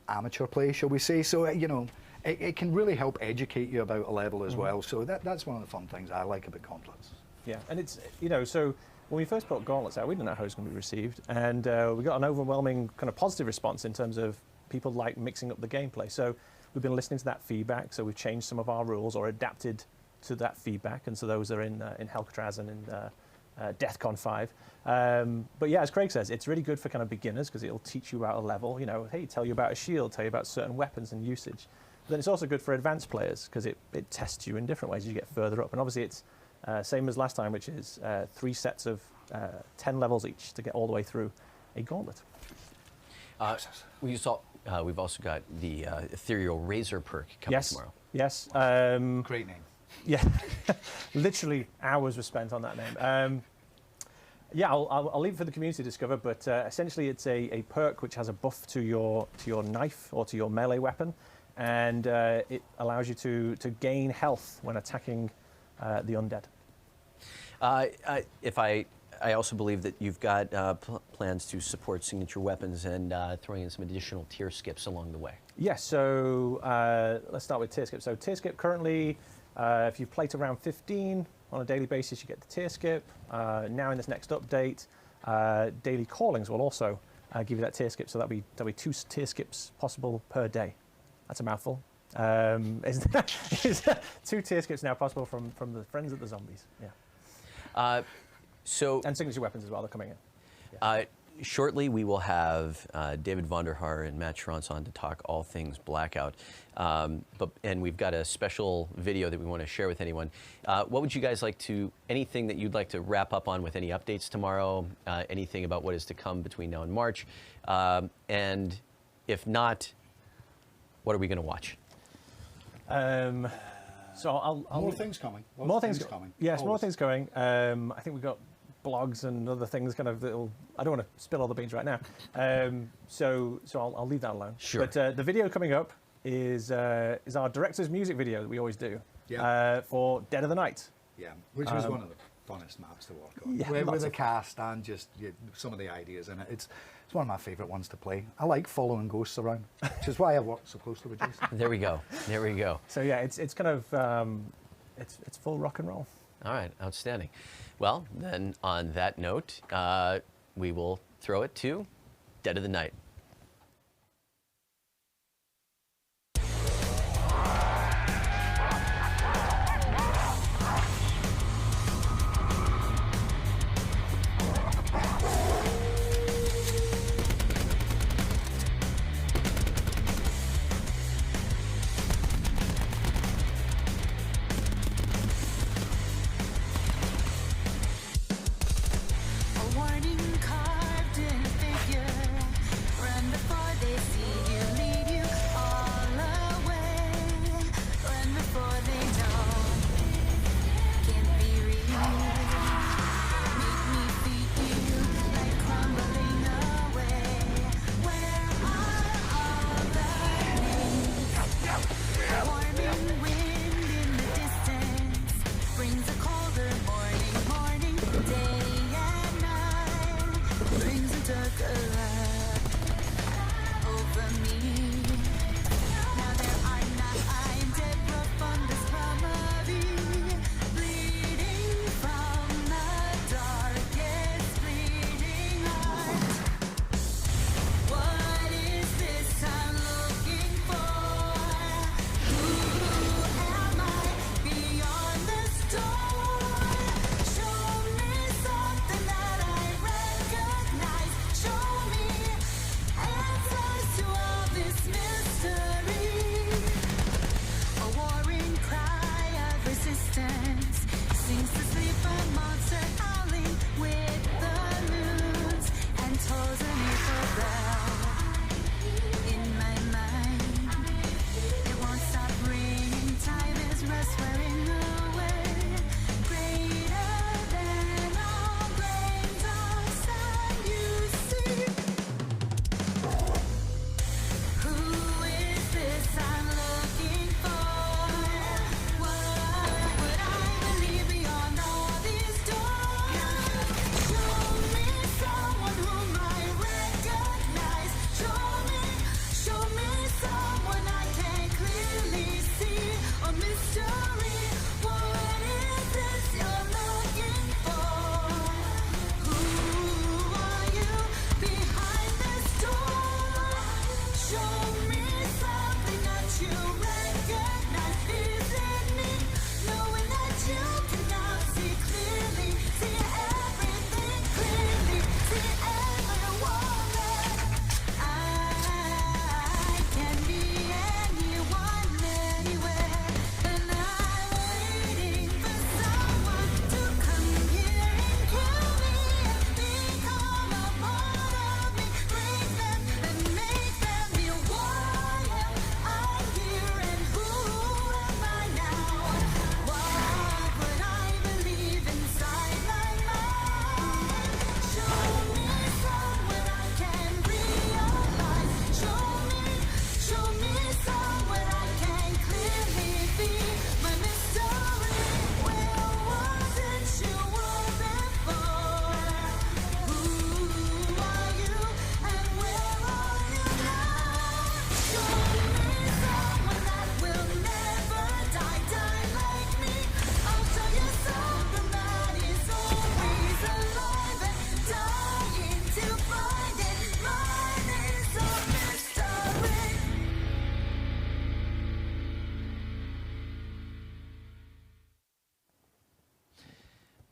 amateur play, shall we say. So, you know, it can really help educate you about a level as well. So that's one of the fun things I like about gauntlets. Yeah, and it's, you know, so when we first put gauntlets out, we didn't know how it was going to be received. And we got an overwhelming kind of positive response in terms of people like mixing up the gameplay. So we've been listening to that feedback, so we've changed some of our rules or adapted to that feedback, and so those are in Alcatraz and in DEFCON 5. But yeah, as Craig says, it's really good for kind of beginners because it'll teach you about a level, you know, hey, tell you about a shield, tell you about certain weapons and usage. But then it's also good for advanced players because it tests you in different ways as you get further up. And obviously it's same as last time, which is 3 sets of 10 levels each to get all the way through a gauntlet. We've also got the Ethereal Razor perk coming tomorrow. Yes. Great name. Yeah, literally hours were spent on that name. Yeah, I'll leave it for the community to discover, but essentially it's a perk which has a buff to your knife or to your melee weapon, and it allows you to gain health when attacking the undead. I also believe that you've got plans to support signature weapons and throwing in some additional tier skips along the way. Yes, so let's start with tier skip. So tier skip currently, if you've played around 15 on a daily basis, you get the tier skip. Now in this next update, daily callings will also give you that tier skip. So that'll be 2 tier skips possible per day. That's a mouthful. Is 2 tier skips now possible from the friends of the zombies? Yeah. So and signature weapons as well, they're coming in. shortly we will have David Vonderhaar and Matt Schrantz on to talk all things Blackout. And we've got a special video that we want to share with anyone. What would you guys like to, anything that you'd like to wrap up on with any updates tomorrow? Anything about what is to come between now and March? And if not, what are we going to watch? So I'll More things coming. More things coming. Yes, more Always. things coming. I think we've got blogs and other things kind of that'll, I don't want to spill all the beans right now. So I'll leave that alone. Sure. But the video coming up is our director's music video that we always do for Dead of the Night. Yeah, which was one of the funnest maps to work on. Yeah, with lots the of cast and just some of the ideas in it. It's one of my favourite ones to play. I like following ghosts around, which is why I work so closely with Jason. There we go. There we go. So yeah, it's kind of it's full rock and roll. All right, outstanding. Well, then on that note, we will throw it to Dead of the Night. A warning carved in a figure. Run before they see you, lead you all away. Run before they know. Can't be reached. Make me feed you like crumbling away. Where are all the names? Warming wind in the distance brings a colder morning, day and night. Brings a darker light over me. Now there are nine dead profundas memory, bleeding from the darkest bleeding heart. What is this I'm looking for? Who am I beyond the storm? Show me something that I recognize. Show me answers to all this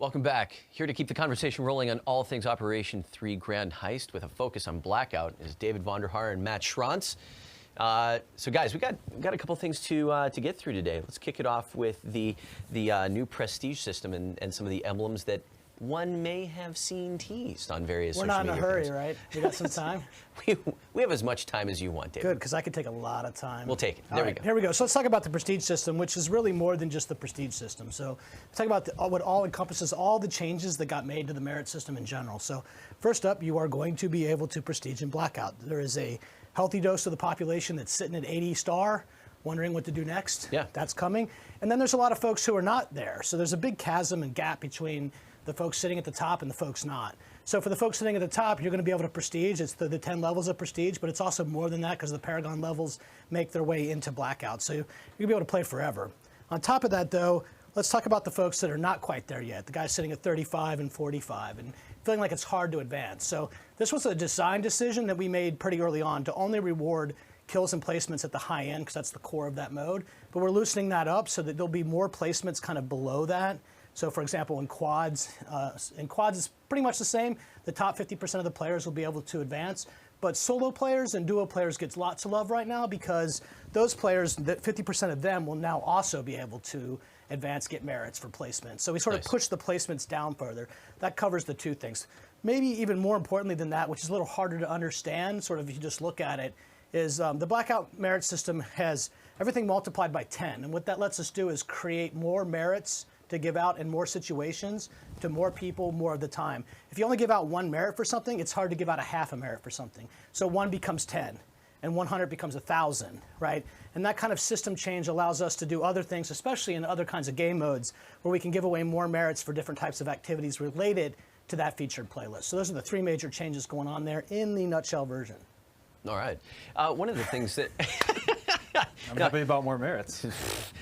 Welcome back. Here to keep the conversation rolling on all things Operation 3 Grand Heist with a focus on Blackout is David Vonderhaar and Matt Schranz. So guys, we got a couple things to get through today. Let's kick it off with the new prestige system and some of the emblems that one may have seen teased on various We're social not in a media hurry, pages. right? We got some time? We have as much time as you want, David. Good, because I could take a lot of time. We'll take it. All There we right, go. Here we go. So let's talk about the prestige system, which is really more than just the prestige system. So let's talk about what all encompasses all the changes that got made to the merit system in general. So first up, you are going to be able to prestige in Blackout. There is a healthy dose of the population that's sitting at 80 star, wondering what to do next. Yeah. That's coming. And then there's a lot of folks who are not there. So there's a big chasm and gap between the folks sitting at the top and the folks not. So for the folks sitting at the top, you're going to be able to prestige. It's the 10 levels of prestige, but it's also more than that because the Paragon levels make their way into Blackout. So you're going to be able to play forever. On top of that, though, let's talk about the folks that are not quite there yet. The guys sitting at 35 and 45 and feeling like it's hard to advance. So this was a design decision that we made pretty early on to only reward kills and placements at the high end because that's the core of that mode. But we're loosening that up so that there'll be more placements kind of below that. So for example, in quads it's pretty much the same. The top 50% of the players will be able to advance. But solo players and duo players get lots of love right now because those players, that 50% of them will now also be able to advance, get merits for placement. So we sort of push the placements down further. That covers the two things. Maybe even more importantly than that, which is a little harder to understand, sort of if you just look at it, is the Blackout merit system has everything multiplied by 10. And what that lets us do is create more merits to give out in more situations to more people more of the time. If you only give out one merit for something, it's hard to give out a half a merit for something. So 1 becomes 10 and 100 becomes 1,000, right? And that kind of system change allows us to do other things, especially in other kinds of game modes where we can give away more merits for different types of activities related to that featured playlist. So those are the 3 major changes going on there in the nutshell version. All right. One of the things that I'm happy about more merits.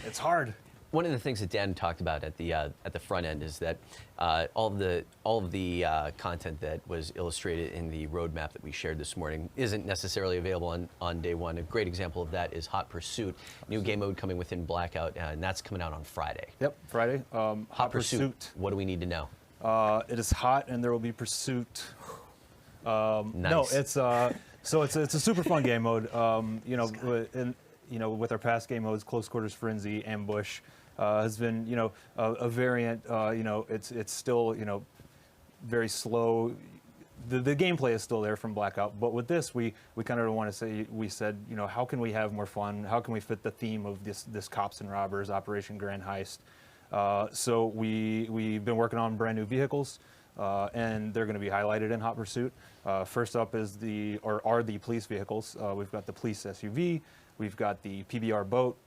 It's hard. One of the things that Dan talked about at the front end is that all of the content that was illustrated in the roadmap that we shared this morning isn't necessarily available on day one. A great example of that is Hot Pursuit, new game mode coming within Blackout, and that's coming out on Friday. Yep, Friday. Hot Pursuit. What do we need to know? It is hot, and there will be pursuit. Nice. No, it's so it's a super fun game mode. With our past game modes, Close Quarters Frenzy, Ambush. Has been, a variant. It's still, very slow. The gameplay is still there from Blackout, but with this, we kind of want to say, we said, how can we have more fun? How can we fit the theme of this cops and robbers Operation Grand Heist? So we've been working on brand new vehicles, and they're going to be highlighted in Hot Pursuit. First up are the police vehicles. We've got the police SUV, we've got the PBR boat.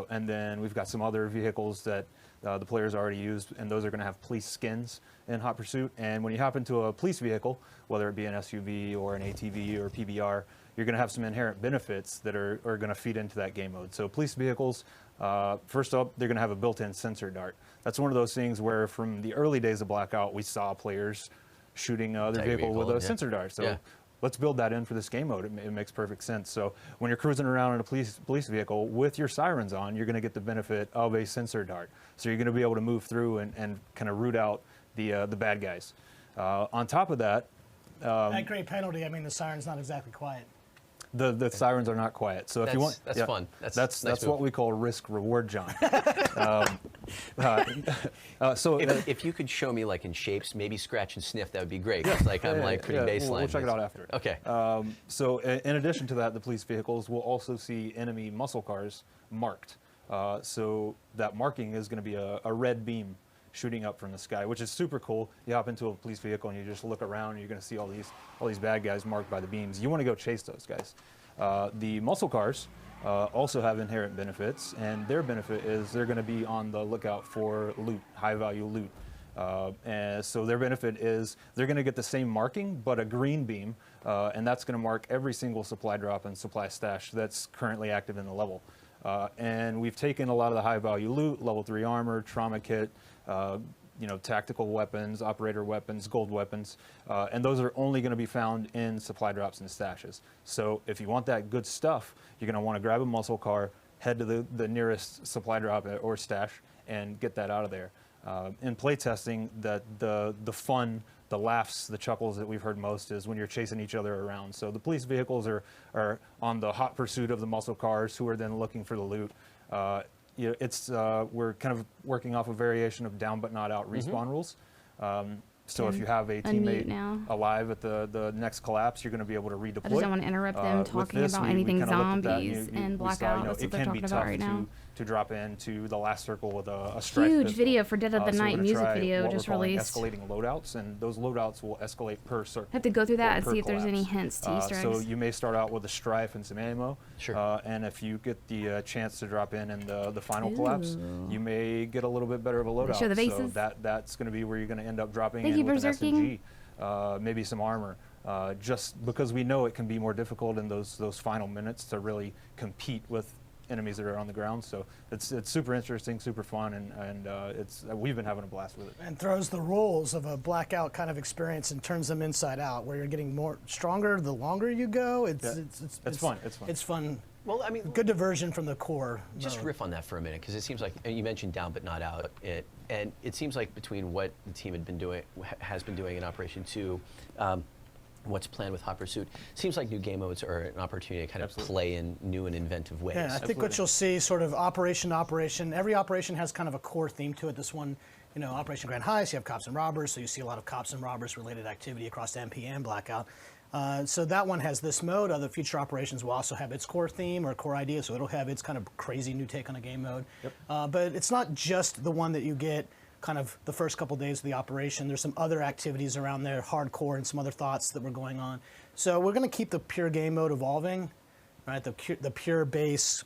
And then we've got some other vehicles that the players already used, and those are going to have police skins in Hot Pursuit. And when you hop into a police vehicle, whether it be an SUV or an ATV or PBR, you're going to have some inherent benefits that are going to feed into that game mode. So police vehicles, first up, they're going to have a built-in sensor dart. That's one of those things where from the early days of Blackout, we saw players shooting their vehicle with a sensor dart. So let's build that in for this game mode. It makes perfect sense. So when you're cruising around in a police vehicle with your sirens on, you're going to get the benefit of a sensor dart. So you're going to be able to move through and kind of root out the bad guys. On top of that, At great penalty, I mean the siren's not exactly quiet. The sirens are not quiet. So if you want, that's fun. That's nice what we call risk reward, John. If you could show me like in shapes, maybe scratch and sniff, that would be great. It's like I'm pretty baseline. We'll check it out after. Okay. So in addition to that, the police vehicles will also see enemy muscle cars marked. So that marking is going to be a red beam shooting up from the sky, which is super cool. You hop into a police vehicle and you just look around and you're going to see all these bad guys marked by the beams. You want to go chase those guys. The muscle cars also have inherent benefits, and their benefit is they're going to be on the lookout for loot, high value loot. And so their benefit is they're going to get the same marking, but a green beam, and that's going to mark every single supply drop and supply stash that's currently active in the level. And we've taken a lot of the high value loot, level 3 armor, trauma kit, tactical weapons, operator weapons, gold weapons, and those are only going to be found in supply drops and stashes. So if you want that good stuff, you're going to want to grab a muscle car, head to the nearest supply drop or stash, and get that out of there. In playtesting, that the fun, the laughs, the chuckles that we've heard most is when you're chasing each other around. So the police vehicles are on the hot pursuit of the muscle cars, who are then looking for the loot. We're kind of working off a variation of down but not out respawn rules. So if you have a teammate alive at the next collapse, you're going to be able to redeploy. I just don't want to interrupt them talking about anything zombies and Blackout. That's what they're talking about right now. To drop into the last circle with a strike Huge pistol. video for Dead of the So we're Night gonna music try video what just we're calling released. escalating loadouts, and those loadouts will escalate per circle. Have to go through that and per see if there's any collapse. hints to Easter eggs. So you may start out with a strife and some ammo, Sure. and if you get the chance to drop in the final collapse, you may get a little bit better of a loadout. Show the So bases. that's going to be where you're going to end up dropping Thank in you, with an Berserking. SMG, maybe some armor. Just because we know it can be more difficult in those final minutes to really compete with enemies that are on the ground. So it's super interesting, super fun, and we've been having a blast with it. And throws the rules of a Blackout kind of experience and turns them inside out, where you're getting more stronger the longer you go. It's fun. It's fun. It's fun. Well, I mean, Good diversion from the core. just mode. riff on that for a minute, because it seems like, and you mentioned down but not out, and it seems like between what the team has been doing in Operation 2, what's planned with Hot Pursuit, seems like new game modes are an opportunity to kind of play in new and inventive ways. Yeah, I think what you'll see, sort of operation to operation, every operation has kind of a core theme to it. This one, Operation Grand Heist, you have cops and robbers, so you see a lot of cops and robbers related activity across MP and Blackout. So that one has this mode. Other future operations will also have its core theme or core idea, so it'll have its kind of crazy new take on a game mode. Yep. But it's not just the one that you get kind of the first couple days of the operation. There's some other activities around there, hardcore, and some other thoughts that were going on. So we're going to keep the pure game mode evolving, right? The pure base,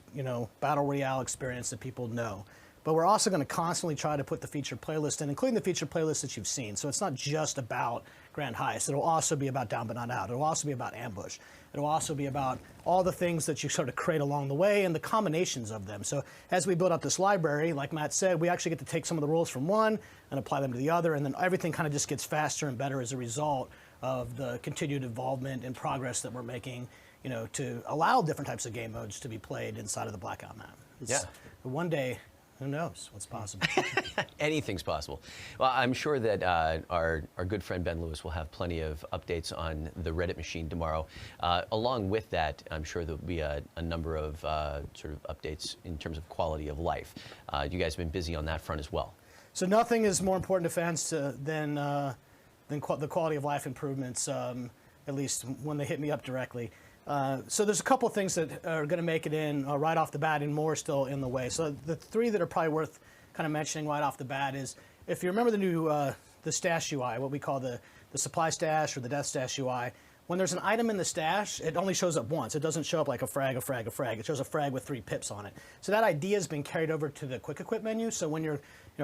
battle royale experience that people know. But we're also going to constantly try to put the featured playlist in, including the featured playlist that you've seen. So it's not just about Grand Heist. It'll also be about Down But Not Out. It'll also be about Ambush. It'll also be about all the things that you sort of create along the way and the combinations of them. So as we build up this library, like Matt said, we actually get to take some of the rules from one and apply them to the other, and then everything kind of just gets faster and better as a result of the continued involvement and progress that we're making, to allow different types of game modes to be played inside of the Blackout map. One day, who knows what's possible? Anything's possible. Well, I'm sure that our good friend Ben Lewis will have plenty of updates on the Reddit machine tomorrow. Along with that, I'm sure there'll be a number of sort of updates in terms of quality of life. You guys have been busy on that front as well. So nothing is more important to fans than the quality of life improvements, at least when they hit me up directly. So there's a couple of things that are going to make it in right off the bat, and more still in the way. So the three that are probably worth kind of mentioning right off the bat is, if you remember the new the stash UI, what we call the supply stash or the death stash UI, when there's an item in the stash, it only shows up once. It doesn't show up like a frag, a frag, a frag. It shows a frag with 3 pips on it. So that idea has been carried over to the quick equip menu. So when you're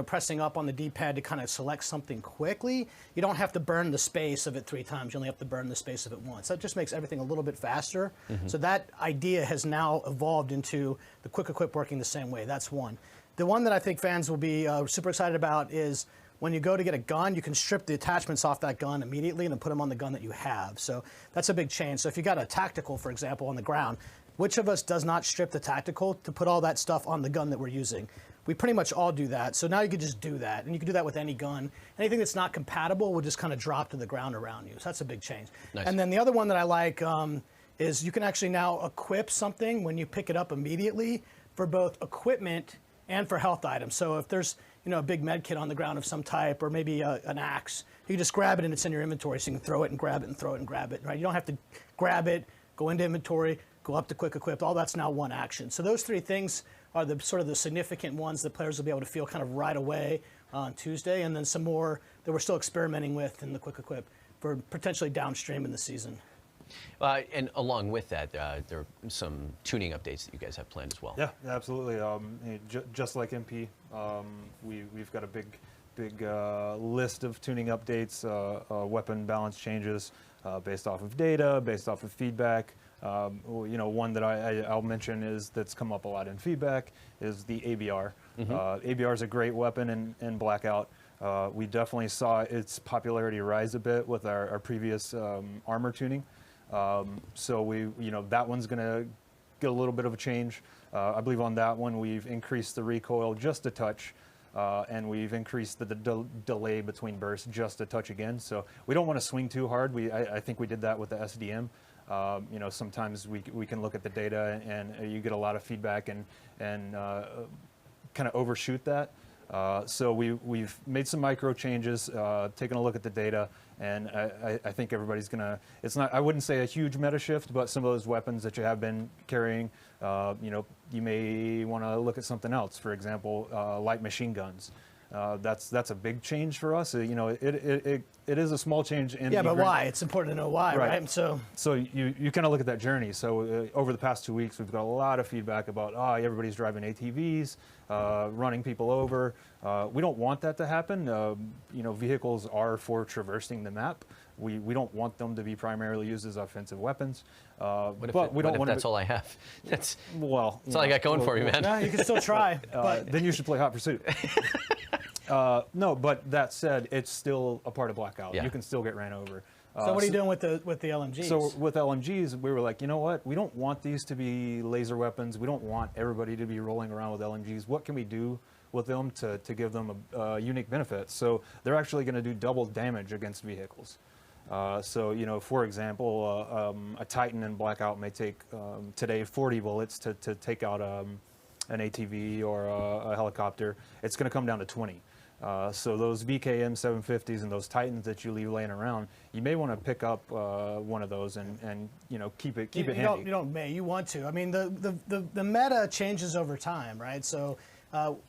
pressing up on the D-pad to kind of select something quickly, you don't have to burn the space of it 3 times. You only have to burn the space of it once. That just makes everything a little bit faster. So that idea has now evolved into the quick equip working the same way. That's one. The one that I think fans will be super excited about is when you go to get a gun, you can strip the attachments off that gun immediately and then put them on the gun that you have. So that's a big change. So if you got a tactical, for example, on the ground, which of us does not strip the tactical to put all that stuff on the gun that we're using? We pretty much all do that. So now you can just do that. And you can do that with any gun. Anything that's not compatible will just kind of drop to the ground around you. So that's a big change. Nice. And then the other one that I like is you can actually now equip something when you pick it up immediately for both equipment and for health items. So if there's a big med kit on the ground of some type, or maybe an axe, you can just grab it and it's in your inventory, so you can throw it and grab it and throw it and grab it, right? You don't have to grab it, go into inventory, go up to quick equip. All that's now one action. So those 3 things are the sort of the significant ones that players will be able to feel kind of right away on Tuesday, and then some more that we're still experimenting with in the quick equip for potentially downstream in the season. And along with that, there are some tuning updates that you guys have planned as well. Yeah, absolutely. Just like MP, we've got a big list of tuning updates, weapon balance changes based off of data, based off of feedback. One that I'll mention that's come up a lot in feedback is the ABR. ABR is a great weapon in Blackout. We definitely saw its popularity rise a bit with our previous armor tuning. So that one's going to get a little bit of a change. I believe on that one we've increased the recoil just a touch. and we've increased the delay between bursts just a touch again. So we don't want to swing too hard. I think we did that with the SDM. You know, sometimes we can look at the data and you get a lot of feedback and kind of overshoot that. So we've made some micro changes, taken a look at the data, and I think everybody's gonna. It's not. I wouldn't say a huge meta shift, but some of those weapons that you have been carrying, you know, you may want to look at something else. For example, light machine guns. That's a big change for us. You know, it is a small change in. Yeah, but why? It's important to know why, right? So you kind of look at that journey. So over the past 2 weeks, we've got a lot of feedback about everybody's driving ATVs, running people over. We don't want that to happen. You know, vehicles are for traversing the map. We don't want them to be primarily used as offensive weapons. What we don't if want that's all I have? That's all I got going for me, man. no, you can still try. But then you should play Hot Pursuit. No, but that said, it's still a part of Blackout. Yeah. You can still get ran over. so what are you doing with the LMGs? So with LMGs, we were like, you know what? We don't want these to be laser weapons. We don't want everybody to be rolling around with LMGs. What can we do with them to give them a unique benefit? So they're actually going to do double damage against vehicles. So, you know, for example, a Titan in Blackout may take today 40 bullets to take out an ATV or a helicopter. It's going to come down to 20. So those BKM 750s and those Titans that you leave laying around, you may want to pick up one of those and you know keep it handy. You want to. I mean, the meta changes over time, right? So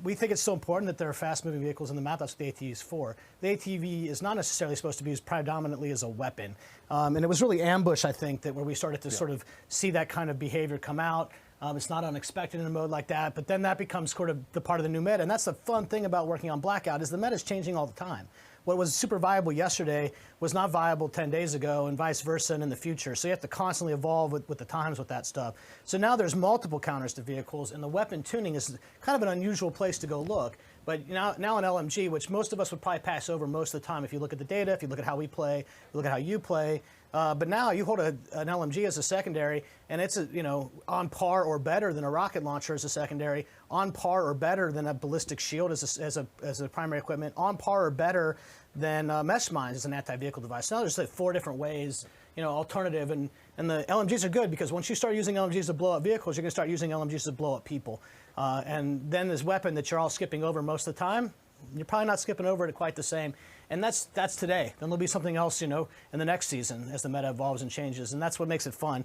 we think it's so important that there are fast-moving vehicles in the map. That's what the ATV is for. The ATV is not necessarily supposed to be used predominantly as a weapon, and it was really Ambush, I think, that where we started to sort of see that kind of behavior come out. It's not unexpected in a mode like that, but then that becomes sort of the part of the new meta. And that's the fun thing about working on Blackout is the meta is changing all the time. What was super viable yesterday was not viable 10 days ago and vice versa and in the future. So you have to constantly evolve with the times with that stuff. So now there's multiple counters to vehicles, and the weapon tuning is kind of an unusual place to go look. But now an LMG, which most of us would probably pass over most of the time if you look at the data, if you look at how we play, you look at how you play. But now you hold an LMG as a secondary, and it's on par or better than a rocket launcher as a secondary, on par or better than a ballistic shield as a primary equipment, on par or better than mesh mines as an anti-vehicle device. So now there's like 4 different ways, alternative, and the LMGs are good because once you start using LMGs to blow up vehicles, you're going to start using LMGs to blow up people. And then this weapon that you're all skipping over most of the time, you're probably not skipping over it quite the same. And that's today. Then there'll be something else, in the next season as the meta evolves and changes. And that's what makes it fun.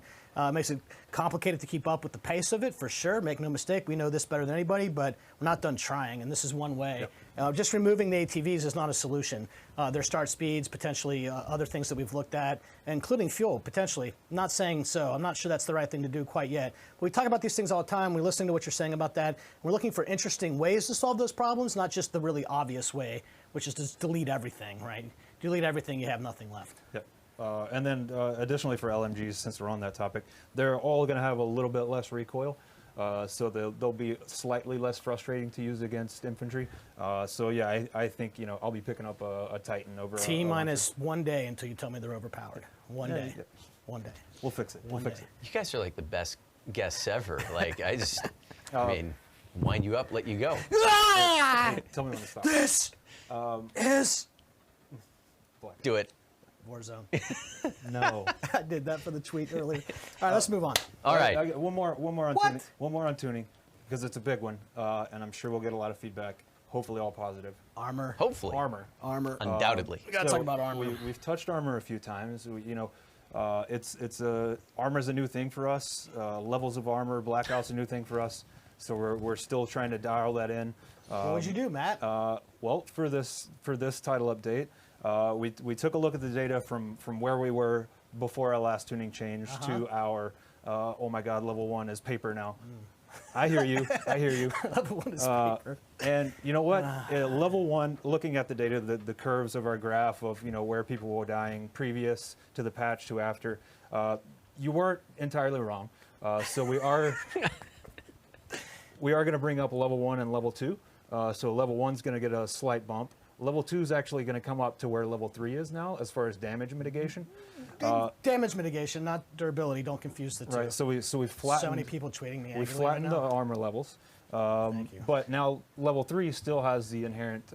Makes it complicated to keep up with the pace of it, for sure. Make no mistake, we know this better than anybody, but we're not done trying, and this is one way. Yep. Just removing the ATVs is not a solution. Their start speeds, potentially other things that we've looked at, including fuel, potentially. I'm not saying so. I'm not sure that's the right thing to do quite yet. But we talk about these things all the time. We're listening to what you're saying about that. We're looking for interesting ways to solve those problems, not just the really obvious way, which is to delete everything, right? Delete everything, you have nothing left. Yep. And then additionally for LMGs, since we're on that topic, they're all going to have a little bit less recoil. So they'll be slightly less frustrating to use against infantry. So yeah, I think I'll be picking up a Titan over. T-minus 1 day until you tell me they're overpowered. One day. 1 day. We'll fix it. We'll fix it. You guys are like the best guests ever. Like I mean, wind you up, let you go. Tell me when to stop. This is Do it. Warzone. No. I did that for the tweet earlier. All right, let's move on. All right. I got one more on What? tuning. One more on tuning, because it's a big one, and I'm sure we'll get a lot of feedback. Hopefully, all positive. Armor. Hopefully. Armor. Undoubtedly. We gotta talk about armor. We've touched armor a few times. Armor's a new thing for us. Levels of armor, blackout's a new thing for us. So we're still trying to dial that in. What would you do, Matt? Well, for this title update, we took a look at the data from where we were before our last tuning change to our oh my God, level 1 is paper now. I hear you. Level 1 is paper. And you know what? Level 1, looking at the data, the curves of our graph of where people were dying previous to the patch to after, you weren't entirely wrong. So we are going to bring up level 1 and level 2. So level 1's going to get a slight bump. Level 2 is actually going to come up to where level 3 is now, as far as damage mitigation. Damage mitigation, not durability. Don't confuse the two. Right. So we flattened. So many people tweeting me. We flattened the armor levels. But now level 3 still has the inherent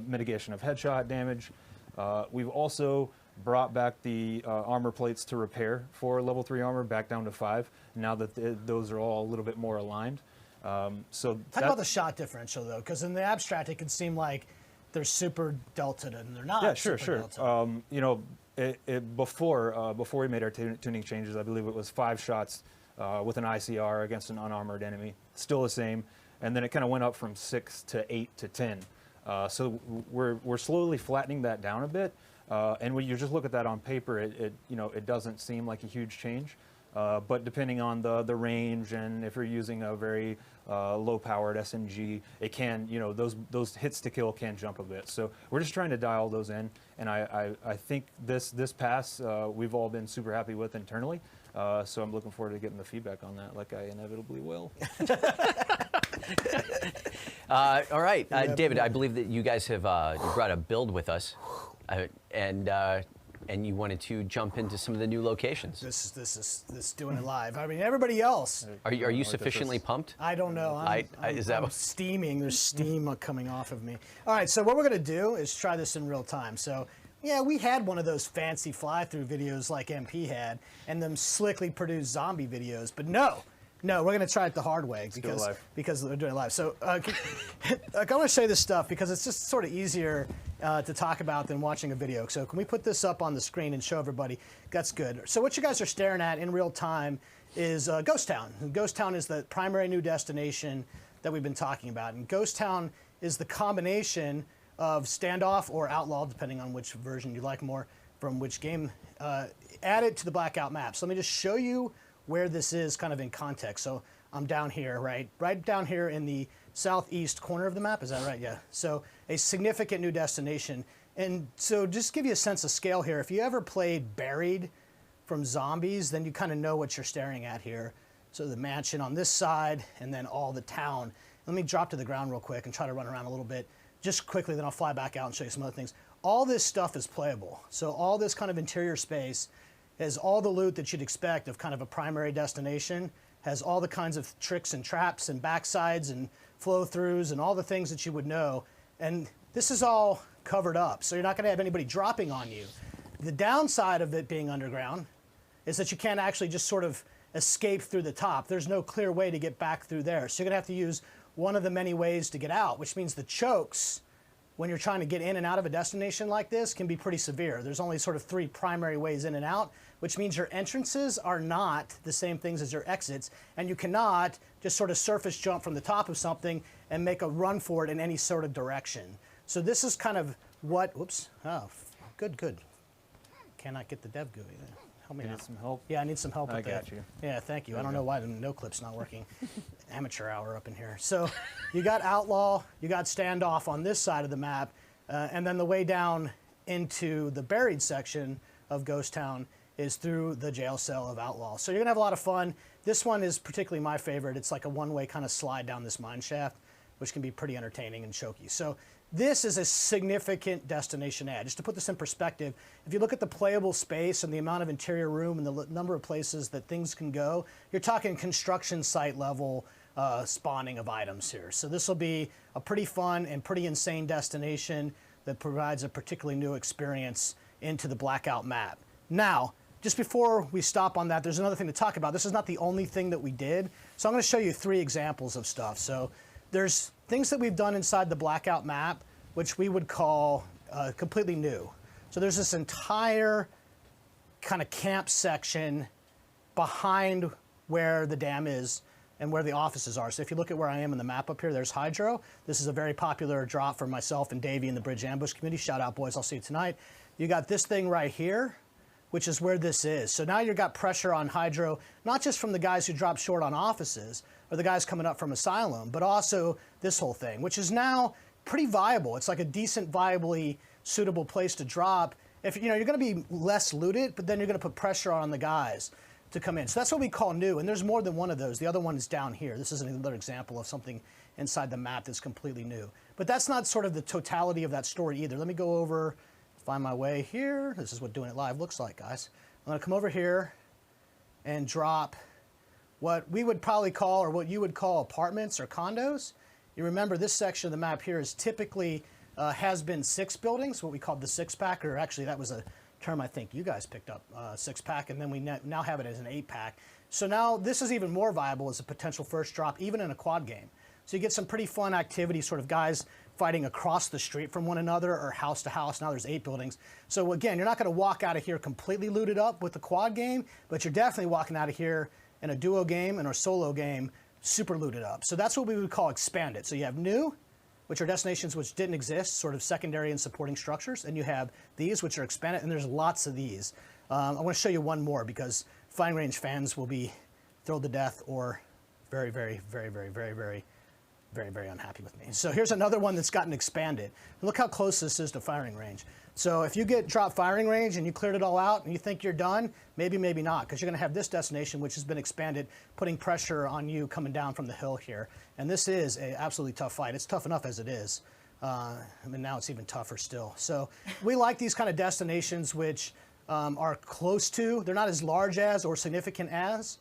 mitigation of headshot damage. We've also brought back the armor plates to repair for level 3 armor back down to 5. Now that those are all a little bit more aligned. So Talk about the shot differential though, because in the abstract it can seem like they're super delta and they're not. Yeah, sure. Delta. You know, before we made our tuning changes, I believe it was 5 shots with an ICR against an unarmored enemy, still the same, and then it kind of went up from 6 to 8 to 10. So we're slowly flattening that down a bit, and when you just look at that on paper, it doesn't seem like a huge change. But depending on the range and if you're using a very low-powered SMG, it can, those hits to kill can jump a bit. So we're just trying to dial those in, and I think this pass we've all been super happy with internally. So I'm looking forward to getting the feedback on that, like I inevitably will. All right, David, I believe that you guys have you brought a build with us, and you wanted to jump into some of the new locations. This is doing it live. I mean, everybody else. Are you sufficiently pumped? I don't know. Is that I'm what? steaming? There's steam coming off of me. All right, so what we're gonna do is try this in real time. So yeah, we had one of those fancy fly-through videos like MP had, and them slickly produced zombie videos. But no, we're gonna try it the hard way because we're doing it live. So I want to show you this stuff because it's just sort of easier to talk about than watching a video. So can we put this up on the screen and show everybody? That's good. So what you guys are staring at in real time is Ghost Town. And Ghost Town is the primary new destination that we've been talking about. And Ghost Town is the combination of Standoff or Outlaw, depending on which version you like more from which game, added to the Blackout map. So let me just show you where this is kind of in context. So I'm down here, right down here in the southeast corner of the map. Is that right? Yeah. So a significant new destination. And so just give you a sense of scale here. If you ever played Buried from Zombies, then you kind of know what you're staring at here. So the mansion on this side and then all the town. Let me drop to the ground real quick and try to run around a little bit just quickly, then I'll fly back out and show you some other things. All this stuff is playable. So all this kind of interior space has all the loot that you'd expect of kind of a primary destination, has all the kinds of tricks and traps and backsides and flow-throughs and all the things that you would know. And this is all covered up, so you're not going to have anybody dropping on you. The downside of it being underground is that you can't actually just sort of escape through the top. There's no clear way to get back through there. So you're going to have to use one of the many ways to get out, which means the chokes, when you're trying to get in and out of a destination like this, can be pretty severe. There's only sort of 3 primary ways in and out, which means your entrances are not the same things as your exits, and you cannot just sort of surface jump from the top of something and make a run for it in any sort of direction. So this is kind of what, whoops, oh, good. Cannot get the dev GUI there. Help me out. Need some help? Yeah, I need some help with that. I got you. Yeah, thank you. I don't know why the no clip's not working. Amateur hour up in here. So you got Outlaw, you got Standoff on this side of the map, and then the way down into the buried section of Ghost Town is through the jail cell of Outlaw. So you're gonna have a lot of fun. This one is particularly my favorite. It's like a one-way kind of slide down this mine shaft, which can be pretty entertaining and choky. So this is a significant destination add. Just to put this in perspective, if you look at the playable space and the amount of interior room and the number of places that things can go, you're talking construction site level spawning of items here. So this will be a pretty fun and pretty insane destination that provides a particularly new experience into the Blackout map. Now, just before we stop on that, there's another thing to talk about. This is not the only thing that we did. So I'm going to show you 3 examples of stuff. So there's things that we've done inside the Blackout map, which we would call completely new. So there's this entire kind of camp section behind where the dam is and where the offices are. So if you look at where I am in the map up here, there's Hydro. This is a very popular drop for myself and Davey in the Bridge Ambush community. Shout out, boys. I'll see you tonight. You got this thing right here, which is where this is. So now you've got pressure on Hydro, not just from the guys who drop short on offices or the guys coming up from Asylum, but also this whole thing, which is now pretty viable. It's like a decent, viably suitable place to drop. If you're going to be less looted, but then you're going to put pressure on the guys to come in. So that's what we call new, and there's more than one of those. The other one is down here. This is another example of something inside the map that's completely new. But that's not sort of the totality of that story either. Let me go over, find my way here. This is what doing it live looks like, guys. I'm going to come over here and drop what we would probably call, or what you would call, apartments or condos. You remember this section of the map here is typically has been 6 buildings, what we called the 6-pack, or actually that was a term I think you guys picked up, 6-pack, and then we now have it as an 8-pack. So now this is even more viable as a potential first drop, even in a quad game. So you get some pretty fun activity, sort of guys fighting across the street from one another or house to house. Now there's 8 buildings. So again, you're not going to walk out of here completely looted up with the quad game, but you're definitely walking out of here in a duo game and a solo game super looted up. So that's what we would call expanded. So you have new, which are destinations which didn't exist, sort of secondary and supporting structures, and you have these, which are expanded, and there's lots of these. I want to show you one more because firing range fans will be thrilled to death or very, very, very, very, very, very, very, very unhappy with me. So here's another one that's gotten expanded. Look how close this is to firing range. So if you get drop firing range and you cleared it all out and you think you're done, maybe, maybe not, because you're going to have this destination which has been expanded, putting pressure on you coming down from the hill here. And this is an absolutely tough fight. It's tough enough as it is. I mean, now it's even tougher still. So we like these kind of destinations which are close to, they're not as large as or significant as,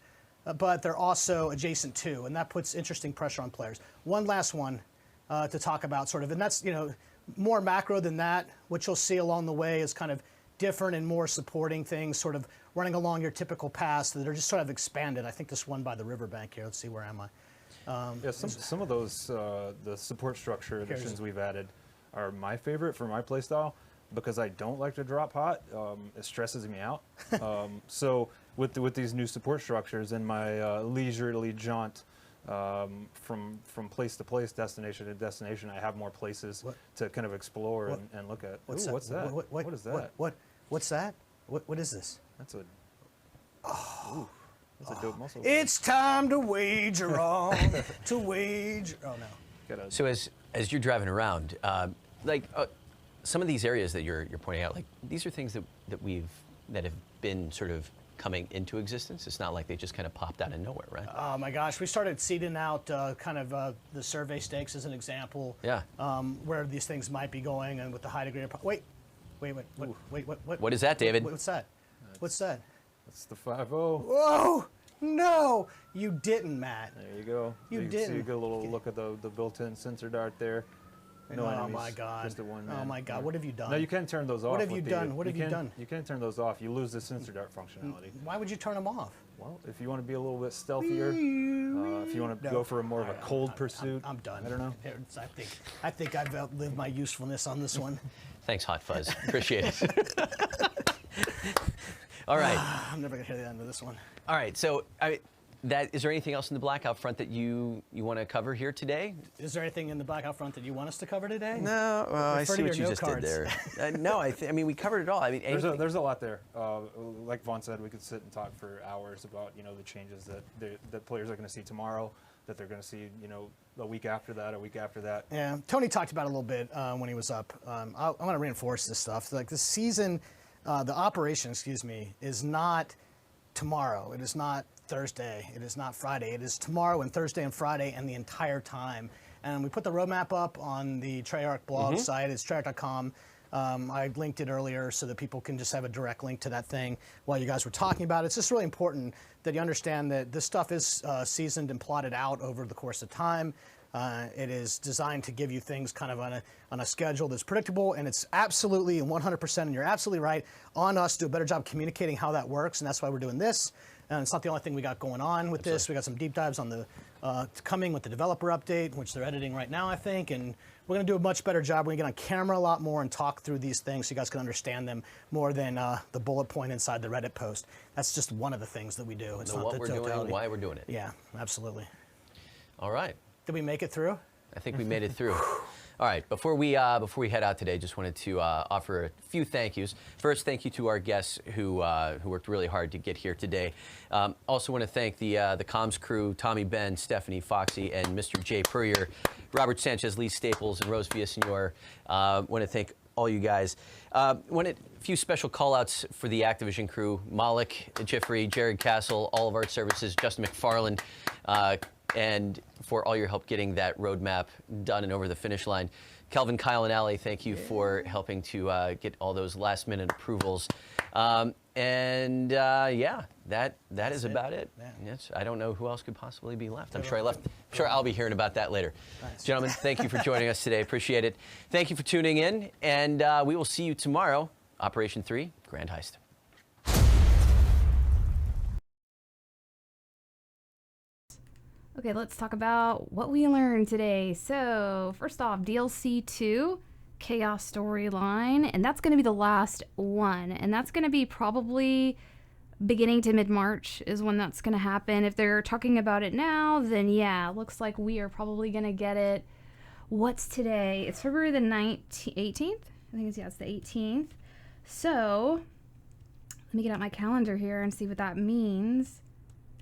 but they're also adjacent to, and that puts interesting pressure on players. One last one to talk about, sort of, and that's, you know, more macro than that. What you'll see along the way is kind of different and more supporting things, sort of running along your typical paths that are just sort of expanded. I think this one by the riverbank here. Let's see, where am I? Yeah, some of those the support structure additions we've added are my favorite for my playstyle because I don't like to drop hot. It stresses me out. So with these new support structures and my leisurely jaunt from place to place, destination to destination, I have more places to kind of explore and look at. What's that? What is that? What's that? What is this? That's a that's a dope muscle. It's time to wager on, to wager. Oh no. So as you're driving around, some of these areas that you're pointing out, like these are things that have been sort of coming into existence. It's not like they just kind of popped out of nowhere, right? Oh my gosh, we started seeding out kind of the survey stakes as an example. Yeah. Where these things might be going, and with the high degree of wait. What is that, David? What's that? What's that? That's the 5-0. Whoa! No, you didn't, Matt. There you go. You didn't. So you get a little look at the built-in sensor dart there. No oh enemies, my God! just the one man. Oh my God! What have you done? No, you can't turn those off. What have you done? What have you done? You can't turn those off. You lose the sensor dart functionality. Why would you turn them off? Well, if you want to be a little bit stealthier, if you want to go for a more of a cold pursuit. I'm done. I don't know. I think I've outlived my usefulness on this one. Thanks, Hot Fuzz. Appreciate it. All right. I'm never gonna hear the end of this one. All right. So, is there anything else in the Blackout front that you want to cover here today? Is there anything in the Blackout front that you want us to cover today? No. Well, I see what you just did there. No, I mean we covered it all. I mean, there's a lot there. Like Vaughn said, we could sit and talk for hours about the changes that players are going to see tomorrow, that they're going to see a week after that. Yeah, Tony talked about it a little bit when he was up. I want to reinforce this stuff. Like the season, the operation, is not tomorrow. It is not Thursday. It is not Friday. It is tomorrow and Thursday and Friday and the entire time. And we put the roadmap up on the Treyarch blog site. It's treyarch.com. I linked it earlier so that people can just have a direct link to that thing while you guys were talking about it. It's just really important that you understand that this stuff is seasoned and plotted out over the course of time. It is designed to give you things kind of on a schedule that's predictable, and it's absolutely and 100%, and you're absolutely right, on us to do a better job communicating how that works, and that's why we're doing this. And it's not the only thing we got going on with this. We got some deep dives on the coming with the developer update, which they're editing right now, I think, and we're going to do a much better job. We're going to get on camera a lot more and talk through these things so you guys can understand them more than the bullet point inside the Reddit post. That's just one of the things that we do. It's not what the we're totality. doing and why we're doing it. Yeah, absolutely. All right. Did we make it through? I think we made it through. All right, before we head out today, just wanted to offer a few thank yous. First, thank you to our guests who worked really hard to get here today. Also want to thank the comms crew, Tommy, Ben, Stephanie, Foxy, and Mr. Jay Purrier, Robert Sanchez, Lee Staples, and Rose Villasenor. Want to thank all you guys. Wanted a few special call-outs for the Activision crew, Malik, Jeffrey, Jared Castle, all of Art Services, Justin McFarland, and for all your help getting that roadmap done and over the finish line. Kelvin, Kyle, and Allie, thank you for helping to get all those last-minute approvals. Yeah, that is about it. Yes, I don't know who else could possibly be left. I'm sure I'll be hearing about that later. Nice. Gentlemen, thank you for joining us today. Appreciate it. Thank you for tuning in, and we will see you tomorrow. Operation 3, Grand Heist. Okay, let's talk about what we learned today. So, first off, DLC 2, Chaos Storyline, and that's going to be the last one. And that's going to be probably beginning to mid-March is when that's going to happen. If they're talking about it now, then yeah, looks like we are probably going to get it. What's today? It's February the 18th? I think it's the 18th. So, let me get out my calendar here and see what that means.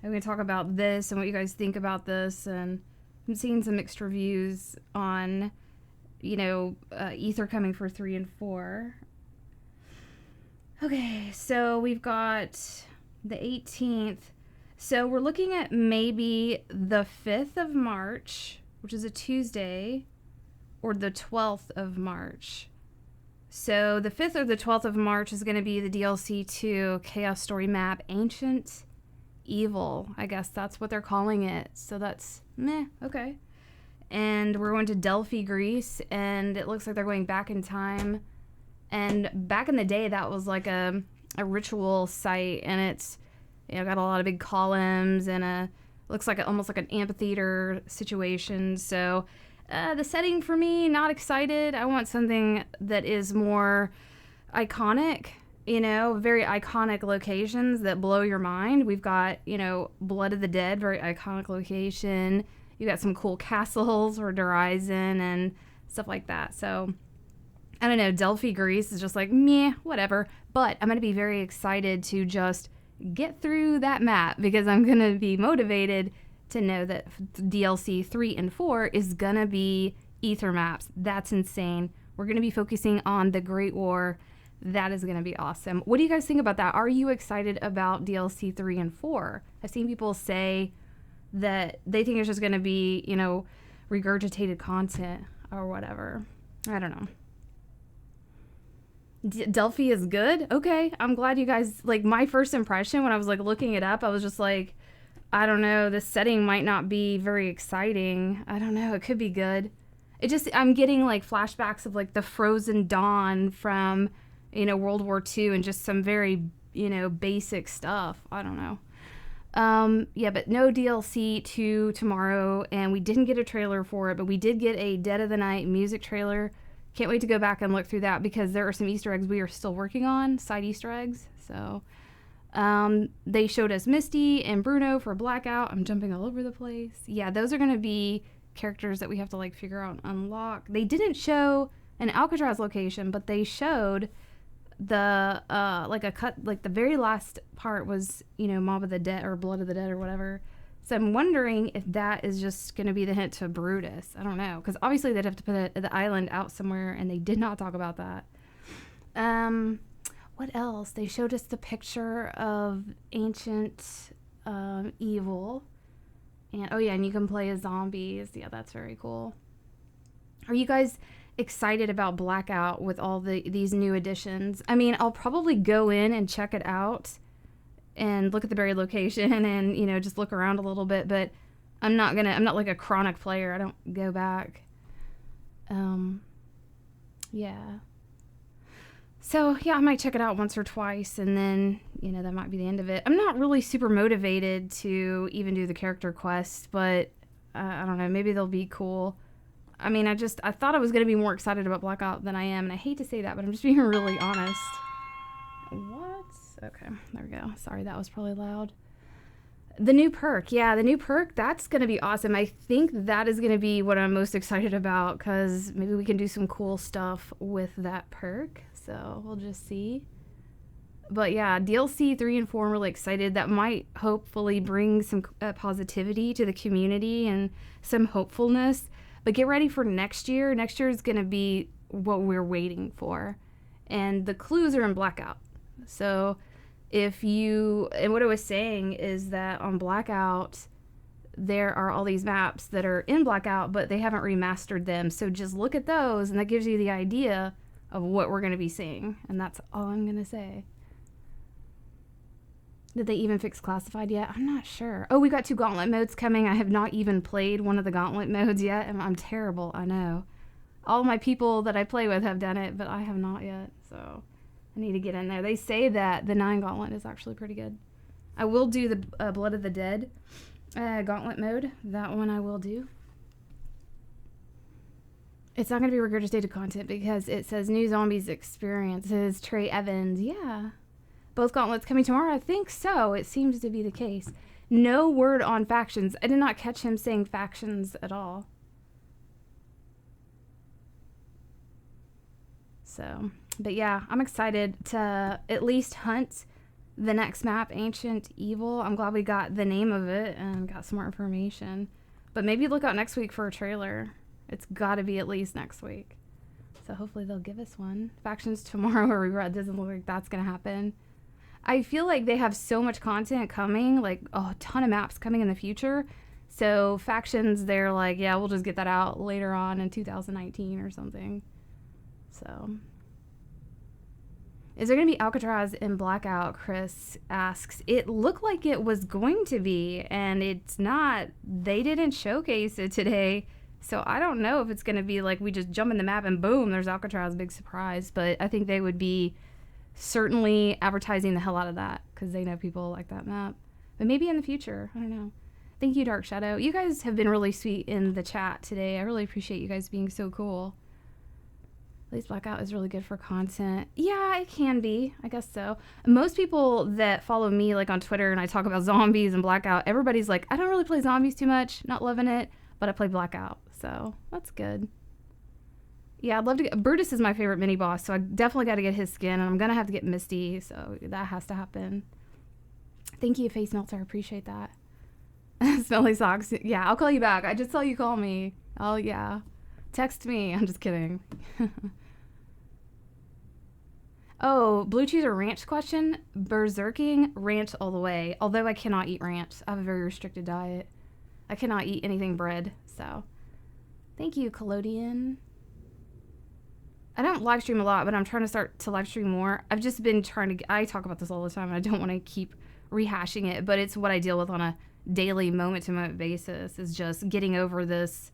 I'm going to talk about this and what you guys think about this, and I'm seeing some mixed reviews on, Ether coming for 3 and 4. Okay, so we've got the 18th. So we're looking at maybe the 5th of March, which is a Tuesday, or the 12th of March. So the 5th or the 12th of March is going to be the DLC 2 Chaos Story map, Ancient Evil. I guess that's what they're calling it. So that's meh, okay. And we're going to Delphi, Greece, and it looks like they're going back in time. And back in the day, that was like a ritual site, and it's got a lot of big columns and looks like almost like an amphitheater situation. So the setting for me, not excited. I want something that is more iconic, very iconic locations that blow your mind. We've got, Blood of the Dead, very iconic location. You got some cool castles or Horizon and stuff like that. So I don't know, Delphi, Greece is just like, meh, whatever. But I'm going to be very excited to just get through that map because I'm going to be motivated to know that DLC 3 and 4 is going to be Ether maps. That's insane. We're going to be focusing on the Great War. That is going to be awesome. What do you guys think about that? Are you excited about DLC 3 and 4? I've seen people say that they think it's just going to be, regurgitated content or whatever. I don't know. Delphi is good. Okay, I'm glad you guys, my first impression when I was looking it up, I was just like, I don't know, this setting might not be very exciting. I don't know, it could be good. I'm getting flashbacks of the Frozen Dawn from, World War II and just some very, basic stuff. I don't know. Yeah, but no DLC to tomorrow, and we didn't get a trailer for it, but we did get a Dead of the Night music trailer. Can't wait to go back and look through that because there are some Easter eggs we are still working on, side Easter eggs. So they showed us Misty and Bruno for Blackout. I'm jumping all over the place. Yeah, those are going to be characters that we have to figure out and unlock. They didn't show an Alcatraz location, but they showed the the very last part was, Mob of the Dead or Blood of the Dead or whatever. So I'm wondering if that is just going to be the hint to Brutus. I don't know, because obviously they'd have to put the island out somewhere, and they did not talk about that. What else? They showed us the picture of Ancient Evil. And oh yeah, and you can play as zombies. Yeah, that's very cool. Are you guys excited about Blackout with all these new additions? I mean, I'll probably go in and check it out and look at the buried location and, just look around a little bit, but I'm not like a chronic player. I don't go back. Yeah. So, yeah, I might check it out once or twice, and then, that might be the end of it. I'm not really super motivated to even do the character quest, but I don't know, maybe they'll be cool. I mean, I thought I was going to be more excited about Blackout than I am, and I hate to say that, but I'm just being really honest. What? Okay, there we go. Sorry, that was probably loud. The new perk. Yeah, the new perk, that's going to be awesome. I think that is going to be what I'm most excited about because maybe we can do some cool stuff with that perk. So we'll just see. But yeah, DLC 3 and 4, I'm really excited. That might hopefully bring some positivity to the community and some hopefulness. But get ready for next year. Next year is going to be what we're waiting for. And the clues are in Blackout. So and what I was saying is that on Blackout, there are all these maps that are in Blackout, but they haven't remastered them. So just look at those, and that gives you the idea of what we're going to be seeing. And that's all I'm going to say. Did they even fix classified yet? I'm not sure. Oh, we got 2 gauntlet modes coming. I have not even played one of the gauntlet modes yet, and I'm terrible, I know. All my people that I play with have done it, but I have not yet, so I need to get in there. They say that the 9 gauntlet is actually pretty good. I will do the Blood of the Dead gauntlet mode. That one I will do. It's not going to be regurgitated content because it says new zombies experiences. Trey Evans, yeah. Both gauntlets coming tomorrow? I think so. It seems to be the case. No word on factions. I did not catch him saying factions at all. So, but yeah, I'm excited to at least hunt the next map, Ancient Evil. I'm glad we got the name of it and got some more information. But maybe look out next week for a trailer. It's got to be at least next week. So hopefully they'll give us one. Factions tomorrow or Regret doesn't look like that's going to happen. I feel like they have so much content coming, like a ton of maps coming in the future. So factions, they're like, yeah, we'll just get that out later on in 2019 or something. So, is there going to be Alcatraz and Blackout? Chris asks. It looked like it was going to be, and it's not. They didn't showcase it today. So I don't know if it's going to be like we just jump in the map and boom, there's Alcatraz, big surprise. But I think they would be certainly advertising the hell out of that because they know people like that map. But maybe in the future, I don't know. Thank you, Dark Shadow. You guys have been really sweet in the chat today. I really appreciate you guys being so cool. At least Blackout is really good for content. Yeah, it can be. I guess so. Most people that follow me like on Twitter and I talk about zombies and Blackout, everybody's like, I don't really play zombies too much, not loving it, but I play Blackout. So that's good. Yeah, I'd love to get... Brutus is my favorite mini-boss, so I definitely got to get his skin, and I'm going to have to get Misty, so that has to happen. Thank you, Face Melter. I appreciate that. Smelly socks. Yeah, I'll call you back. I just saw you call me. Oh, yeah. Text me. I'm just kidding. Oh, blue cheese or ranch question? Berserking, ranch all the way. Although I cannot eat ranch. I have a very restricted diet. I cannot eat anything bread, so... Thank you, Collodian. I don't live stream a lot, but I'm trying to start to live stream more. I've just been trying to... I talk about this all the time, and I don't want to keep rehashing it, but it's what I deal with on a daily, moment-to-moment basis, is just getting over this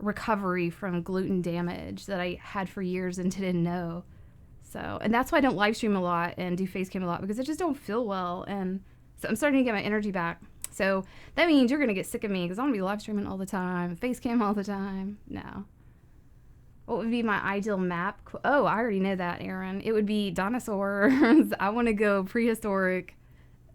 recovery from gluten damage that I had for years and didn't know. So, and that's why I don't live stream a lot and do face cam a lot, because I just don't feel well, and so I'm starting to get my energy back. So that means you're going to get sick of me, because I'm going to be live streaming all the time, face cam all the time. No. What would be my ideal map? Oh, I already know that, Aaron. It would be dinosaurs. I want to go prehistoric,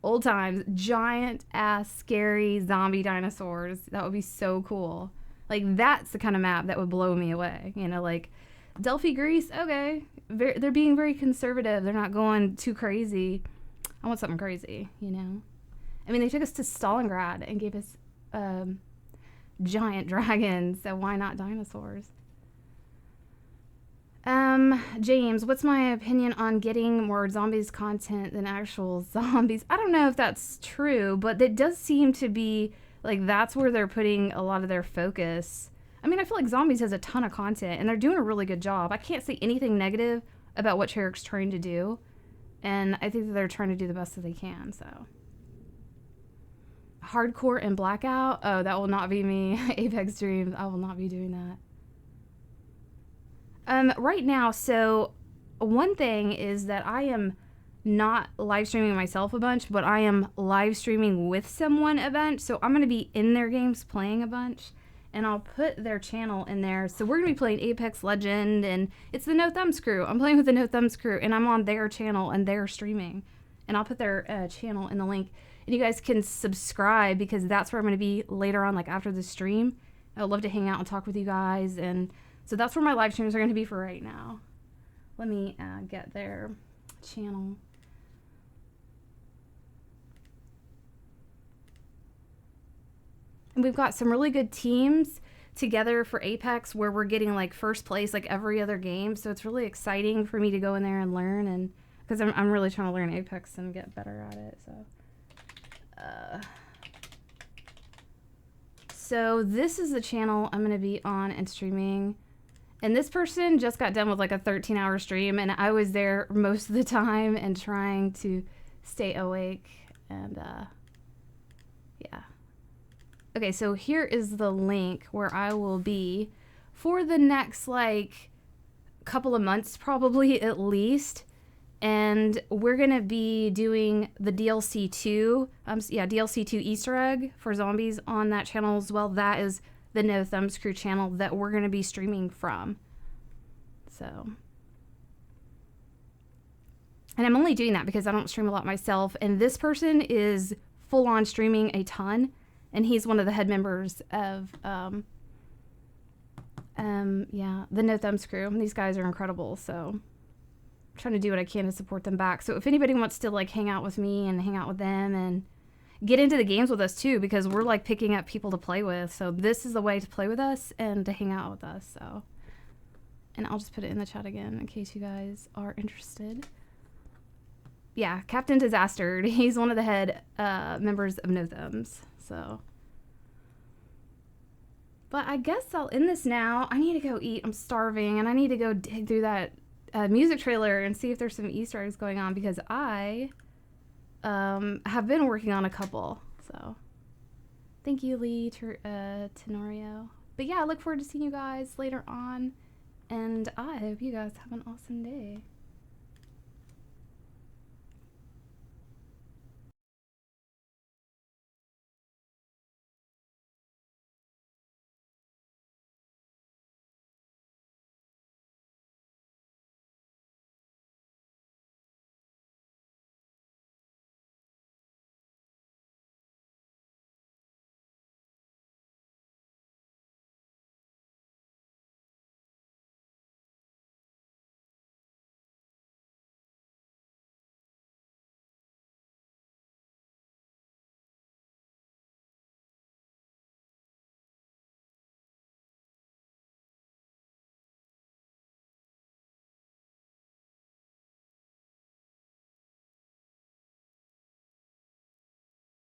old times, giant ass scary zombie dinosaurs. That would be so cool. Like, that's the kind of map that would blow me away. You know, like Delphi, Greece, okay. They're being very conservative. They're not going too crazy. I want something crazy, you know. I mean, they took us to Stalingrad and gave us giant dragons, so why not dinosaurs? James, what's my opinion on getting more zombies content than actual zombies? I don't know if that's true, but it does seem to be like that's where they're putting a lot of their focus. I mean, I feel like Zombies has a ton of content, and they're doing a really good job. I can't say anything negative about what Treyarch's trying to do, and I think that they're trying to do the best that they can, so. Hardcore and Blackout? Oh, that will not be me. Apex Dreams, I will not be doing that. Right now, so one thing is that I am not live streaming myself a bunch, but I am live streaming with someone a bunch, so I'm going to be in their games playing a bunch. And I'll put their channel in there. So we're going to be playing Apex Legend, and it's the No Thumbs crew. I'm playing with the No Thumbs crew, and I'm on their channel, and they're streaming. And I'll put their channel in the link. And you guys can subscribe, because that's where I'm going to be later on, like after the stream. I'd love to hang out and talk with you guys. And so that's where my live streams are going to be for right now. Let me get their channel. And we've got some really good teams together for Apex where we're getting like first place like every other game. So it's really exciting for me to go in there and learn, and because I'm really trying to learn Apex and get better at it. So this is the channel I'm going to be on and streaming. And this person just got done with like a 13-hour stream, and I was there most of the time and trying to stay awake and yeah. Okay, so here is the link where I will be for the next like couple of months, probably at least. And we're gonna be doing the DLC 2, DLC 2 Easter egg for zombies on that channel as well. That is the No Thumbs Crew channel that we're gonna be streaming from. So, and I'm only doing that because I don't stream a lot myself. And this person is full on streaming a ton, and he's one of the head members of the No Thumbs Crew. And these guys are incredible. So. Trying to do what I can to support them back. So if anybody wants to like hang out with me and hang out with them and get into the games with us too, because we're like picking up people to play with. So this is the way to play with us and to hang out with us. So, and I'll just put it in the chat again in case you guys are interested. Yeah, Captain Disaster. He's one of the head members of No Thumbs. So, but I guess I'll end this now. I need to go eat. I'm starving, and I need to go dig through that music trailer and see if there's some Easter eggs going on, because I have been working on a couple. So thank you, Lee Tenorio. But yeah, I look forward to seeing you guys later on, and I hope you guys have an awesome day.